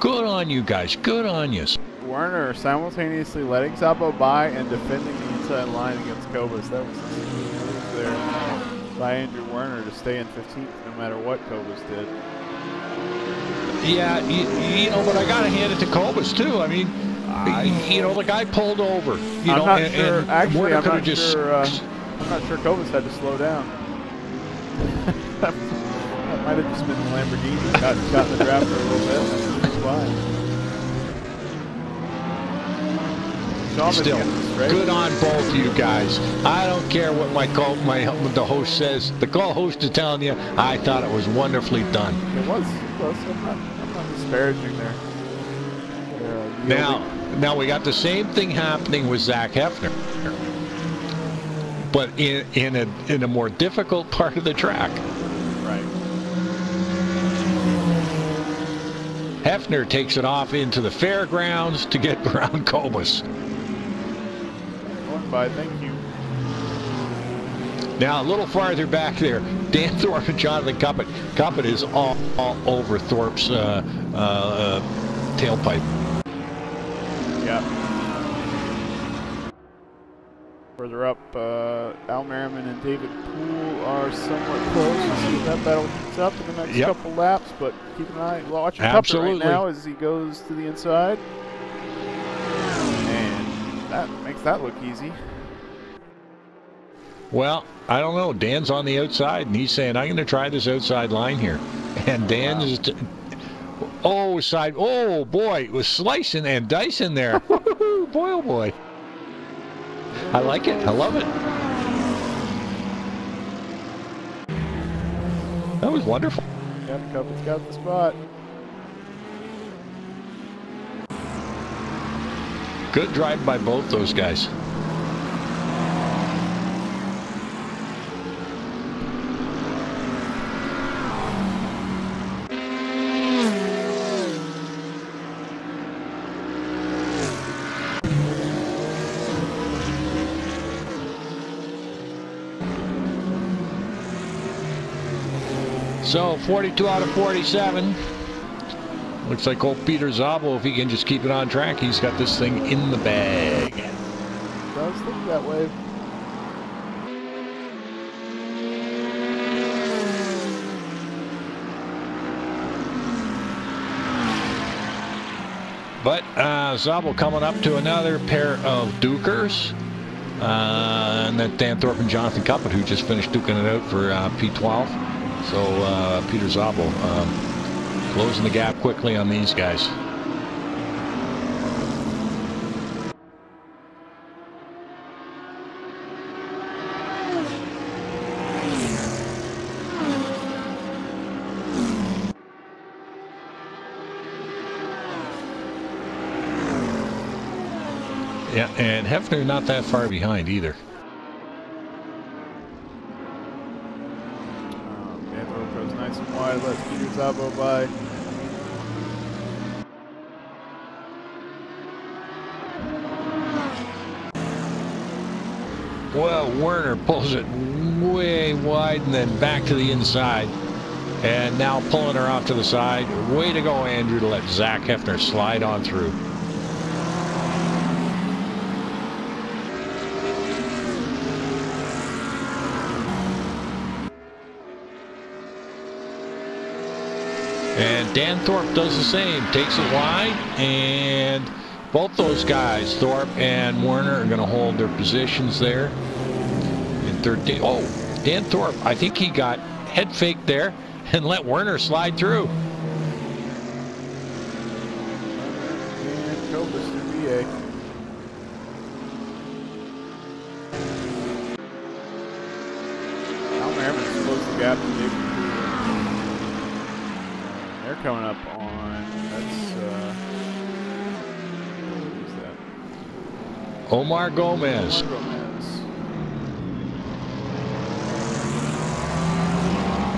Good on you guys. Good on you. Werner simultaneously letting Szabo by and defending the inside line against Cobus. That was a move there by Andrew Werner to stay in 15th no matter what Cobus did. Yeah, you know, but I got to hand it to Cobus too. I mean, you know, the guy pulled over. You know, not sure. And actually, I'm not sure. I'm not sure Cobus had to slow down. That might have just been the Lamborghini got in the draft for a little bit. That's why. Still, good on both of you guys. I don't care what the host says. The host is telling you, I thought it was wonderfully done. It was. I'm not disparaging there. Now we got the same thing happening with Zach Hefner, but in a more difficult part of the track. Right. Hefner takes it off into the fairgrounds to get around Cobus. Going by, thank you. Now a little farther back there, Dan Thorpe and Jonathan Cuppet. Cuppet is all over Thorpe's tailpipe. Yeah. Further up, Al Merriman and David Poole are somewhat close. We'll see if that battle keeps up in the next couple laps, but keep an eye, watching Cuppet right now as he goes to the inside. And that makes that look easy. Well, I don't know. Dan's on the outside, and he's saying, I'm going to try this outside line here. And Dan is... Oh, side... Oh, boy. It was slicing and dicing there. Boy, oh, boy. I like it. I love it. That was wonderful. Yeah, Cuppet's got the spot. Good drive by both those guys. So 42 out of 47. Looks like old Peter Szabo, if he can just keep it on track, he's got this thing in the bag. Does look that way. But Szabo coming up to another pair of Dukers. And then Dan Thorpe and Jonathan Cuppet, who just finished duking it out for P12. So Peter Szabo closing the gap quickly on these guys. Yeah, and Hefner not that far behind either. Goes nice and wide, lets Peter Szabo by. Well, Werner pulls it way wide and then back to the inside. And now pulling her off to the side. Way to go, Andrew, to let Zach Hefner slide on through. And Dan Thorpe does the same, takes it wide, and both those guys, Thorpe and Werner, are going to hold their positions there. In 13. Oh, Dan Thorpe, I think he got head faked there and let Werner slide through. And Cobus to VA. Al Merriman's closed the gap to David. They're coming up on, that's, who's that? Omar Gomez.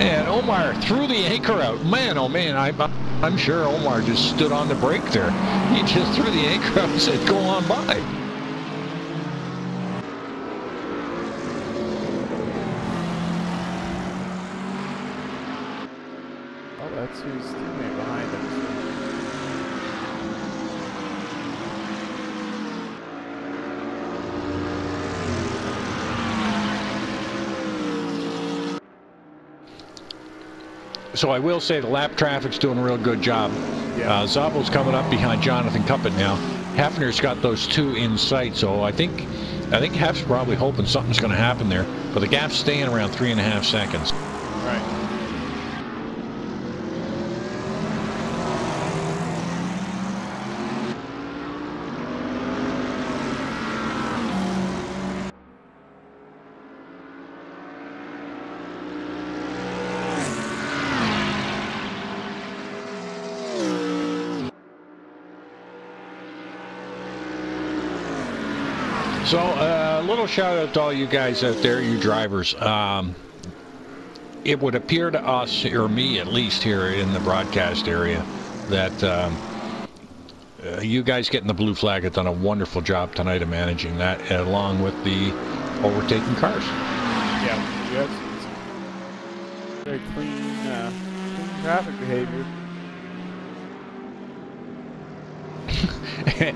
And Omar threw the anchor out. Man, oh man, I'm sure Omar just stood on the brake there. He just threw the anchor out and said, go on by. That's his teammate behind him. So I will say the lap traffic's doing a real good job. Yeah. Szabo's coming up behind Jonathan Cuppet now. Hefner's got those two in sight, so I think Hef's probably hoping something's going to happen there. But the gap's staying around 3.5 seconds. Right. So a little shout out to all you guys out there, you drivers. It would appear to us, or me at least here in the broadcast area, that you guys getting the blue flag have done a wonderful job tonight of managing that, along with the overtaking cars. Yeah, yes. Very clean, clean traffic behavior.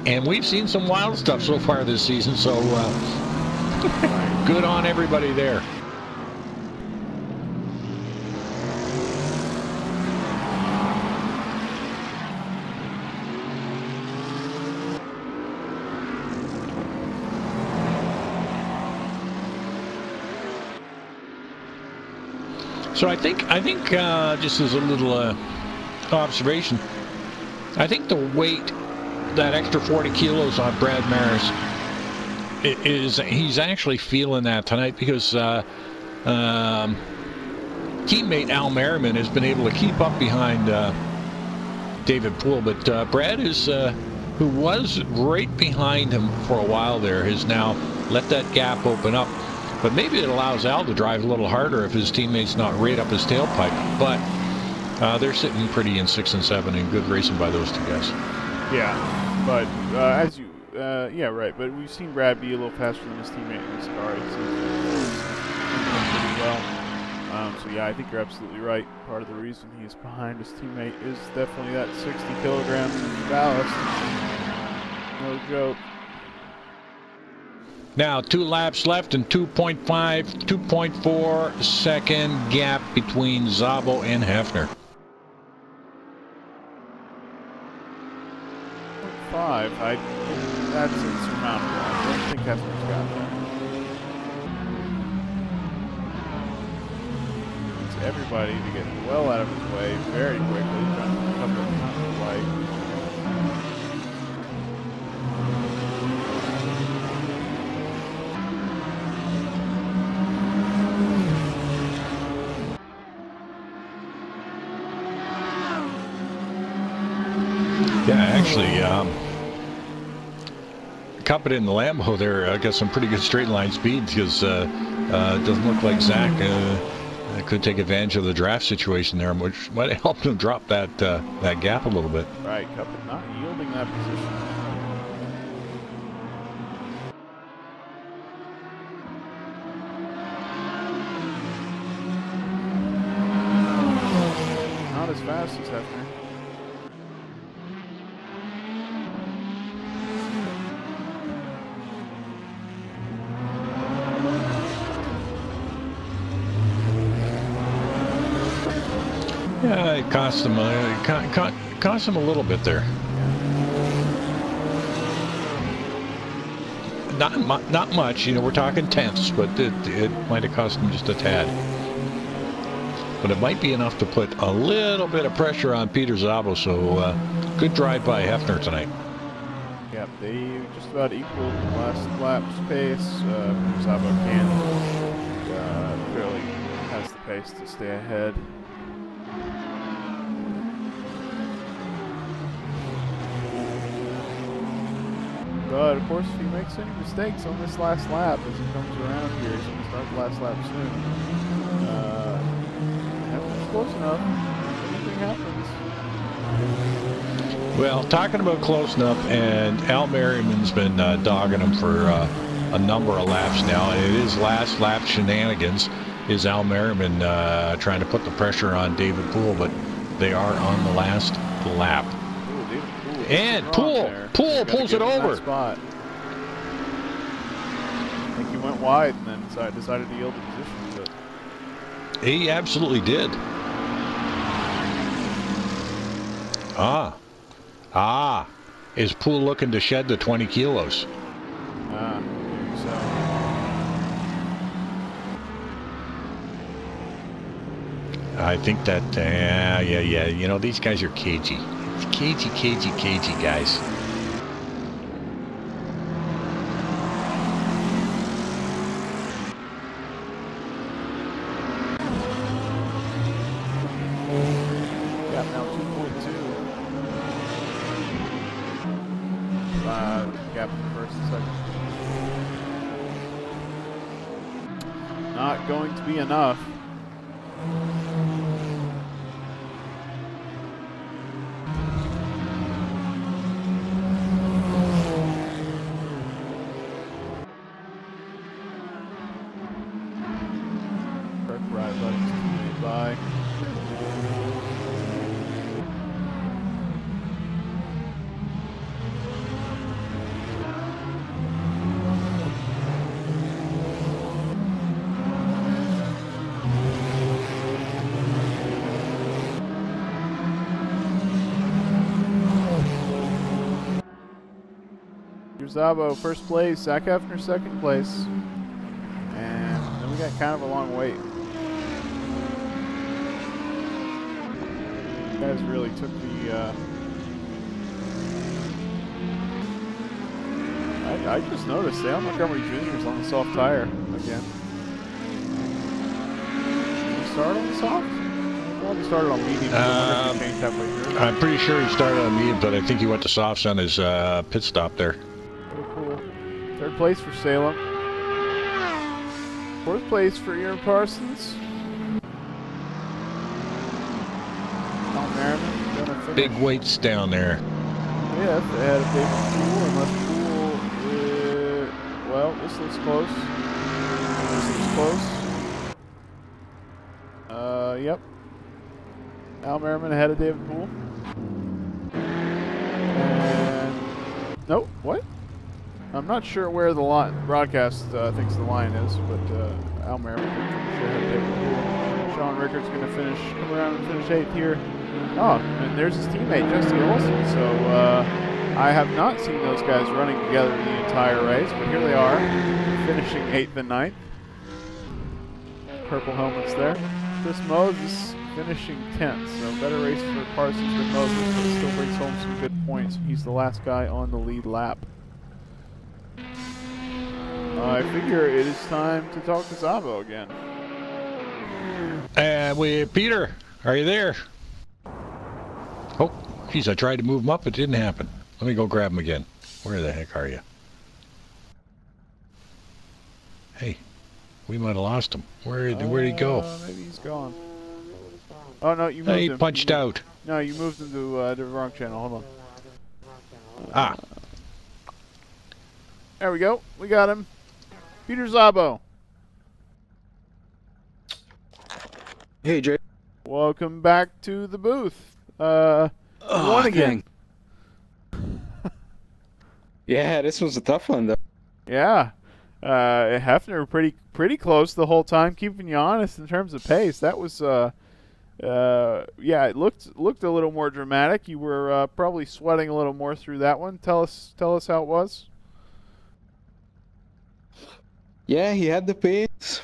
And we've seen some wild stuff so far this season, so good on everybody there. So I think just as a little observation, I think the weight, that extra 40 kilos on Brad Maris, he's actually feeling that tonight, because teammate Al Merriman has been able to keep up behind David Poole, but Brad is, who was right behind him for a while there, has now let that gap open up. But maybe it allows Al to drive a little harder if his teammate's not right up his tailpipe. But they're sitting pretty in 6 and 7, and good racing by those two guys. Yeah, but as you, yeah, right. But we've seen Brad be a little faster than his teammate in this car. He's pretty well. So yeah, I think you're absolutely right. Part of the reason he's behind his teammate is definitely that 60 kilograms of ballast. No joke. Now 2 laps left and 2.4 second gap between Szabo and Hefner. 5. That's insurmountable. I don't think Hefner's got that. It's everybody to get well out of his way very quickly, trying to cover the white. Yeah, actually, cupping in the Lambo there, got some pretty good straight line speed, because it doesn't look like Zach could take advantage of the draft situation there, which might have helped him drop that that gap a little bit. Right, Cuppin not yielding that position. Not as fast as Hefner. Yeah, it cost him a little bit there. Not much, you know. We're talking tenths, but it might have cost him just a tad. But it might be enough to put a little bit of pressure on Peter Szabo. So good drive by Hefner tonight. Yep, they just about equaled the last lap's pace. Szabo clearly has the pace to stay ahead. But of course, if he makes any mistakes on this last lap as he comes around here, he's going to start the last lap soon. That's close enough. If anything happens. Well, talking about close enough, and Al Merriman's been dogging him for a number of laps now. And it is last lap shenanigans. Is Al Merriman trying to put the pressure on David Poole, but they are on the last lap. And Poole pulls it over. Spot. I think he went wide and then decided to yield the position. But he absolutely did. Is Poole looking to shed the 20 kilos? So. I think that, yeah. You know, these guys are cagey. Cagey guys. Yeah, now 2.2. Gap from first and second. Not going to be enough. Szabo first place, Zach Hefner second place, and then we got kind of a long wait. You guys really took the. I just noticed Dale Montgomery Jr. is on the soft tire again. Did he start on the soft? I thought he started on medium. Changed halfway through. I'm pretty sure he started on medium, but I think he went to softs on his pit stop there. Very cool. Third place for Salem. Fourth place for Aaron Parsons. Tom Merriman gonna finish. Big weights down there. Yeah, they had a big pool, unless pool. Well, this looks close. This looks close. Yep. Al Merriman ahead of David Poole. And nope. What? I'm not sure where the broadcast thinks the line is, but Al Merriman ahead of David Poole. Sean Rickards going to come around and finish 8th here. Oh, and there's his teammate Jesse Olsen. So I have not seen those guys running together the entire race, but here they are, finishing 8th and 9th. Purple helmets there. Chris Moses finishing 10th, so better race for Parsons than Moses, but still brings home some good points. He's the last guy on the lead lap. I figure it is time to talk to Szabo again. Peter, are you there? Oh, geez, I tried to move him up, it didn't happen. Let me go grab him again. Where the heck are you? Hey, we might have lost him. Where'd he go? Maybe he's gone. Oh no, you moved him. He punched out. No, you moved him to the wrong channel. Hold on. There we go. We got him. Peter Szabo. Hey, Jay. Welcome back to the booth. Won again. Yeah, this was a tough one, though. Yeah. Hefner pretty close the whole time, keeping you honest in terms of pace. That was, yeah, it looked a little more dramatic. You were probably sweating a little more through that one. Tell us how it was. Yeah, he had the pace.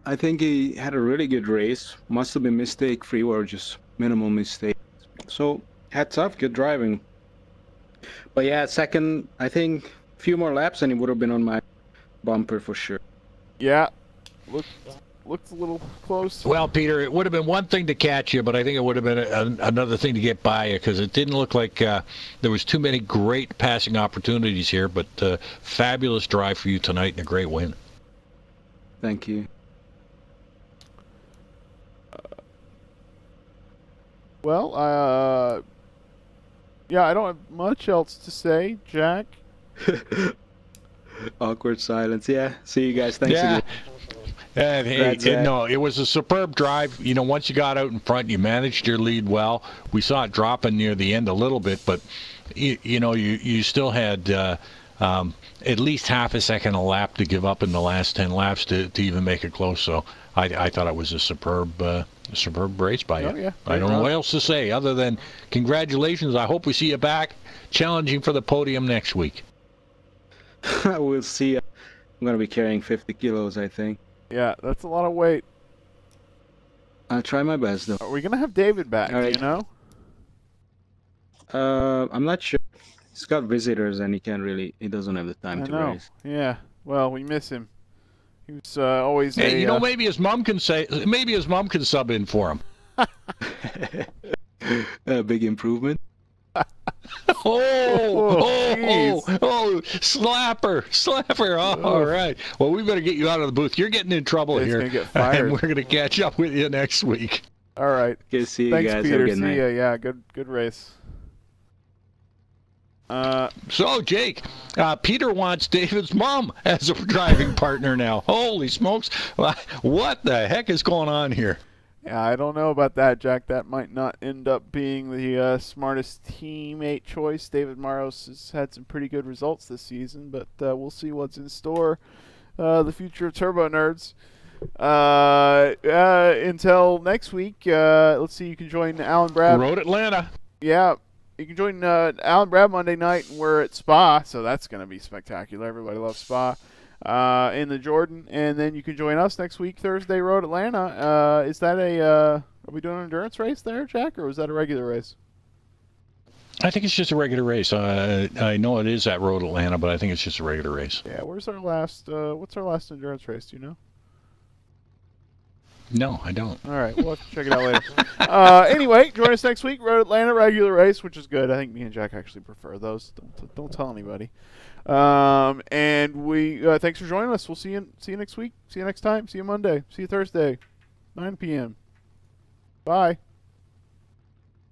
I think he had a really good race. Must have been mistake-free or just minimal mistakes. So, hats off, good driving. But yeah, second, I think a few more laps and he would have been on my bumper for sure. Yeah, looked a little close. Well, Peter, it would have been one thing to catch you, but I think it would have been another thing to get by you, because it didn't look like there was too many great passing opportunities here, but fabulous drive for you tonight and a great win. Thank you. Well, yeah, I don't have much else to say, Jack. Awkward silence. Yeah, see you guys. Thanks again. And hey, no, it was a superb drive. You know, once you got out in front, you managed your lead well. We saw it dropping near the end a little bit, but you know, you still had at least half a second a lap to give up in the last 10 laps to even make it close. So I thought it was a superb race by you. Yeah, I don't know what else to say other than congratulations. I hope we see you back challenging for the podium next week. We'll see. I'm going to be carrying 50 kilos, I think. Yeah, that's a lot of weight. I'll try my best, though. Are we going to have David back, right. do you know? I'm not sure. He's got visitors, and he doesn't have the time to race. Yeah, well, we miss him. He was always hey, you know, maybe his mom can sub in for him. A big improvement. Slapper. Oh, all right. Well, we better get you out of the booth. You're getting in trouble here. Gonna get fired. And we're going to catch up with you next week. All right. Good to see you Thanks, guys. Peter. Have a good night. See ya. Yeah, good race. So, Jake, Peter wants David's mom as a driving partner now. Holy smokes. What the heck is going on here? Yeah, I don't know about that, Jack. That might not end up being the smartest teammate choice. David Maros has had some pretty good results this season, but we'll see what's in store. The future of Turbo Nerds. Until next week, let's see. You can join Alan Brad. Road Atlanta. Yeah. You can join Al and Brad Monday night, and we're at Spa, so that's going to be spectacular. Everybody loves Spa in the Jordan. And then you can join us next week, Thursday, Road Atlanta. Is that are we doing an endurance race there, Jack, or was that a regular race? I think it's just a regular race. I know it is at Road Atlanta, but I think it's just a regular race. Yeah, where's our last, what's our last endurance race, do you know? No, I don't. All right, we'll have to check it out later. Anyway, join us next week, Road Atlanta regular race, which is good. I think me and Jack actually prefer those. Don't tell anybody. And we thanks for joining us. We'll see you next week. See you next time. See you Monday. See you Thursday, 9 p.m. Bye.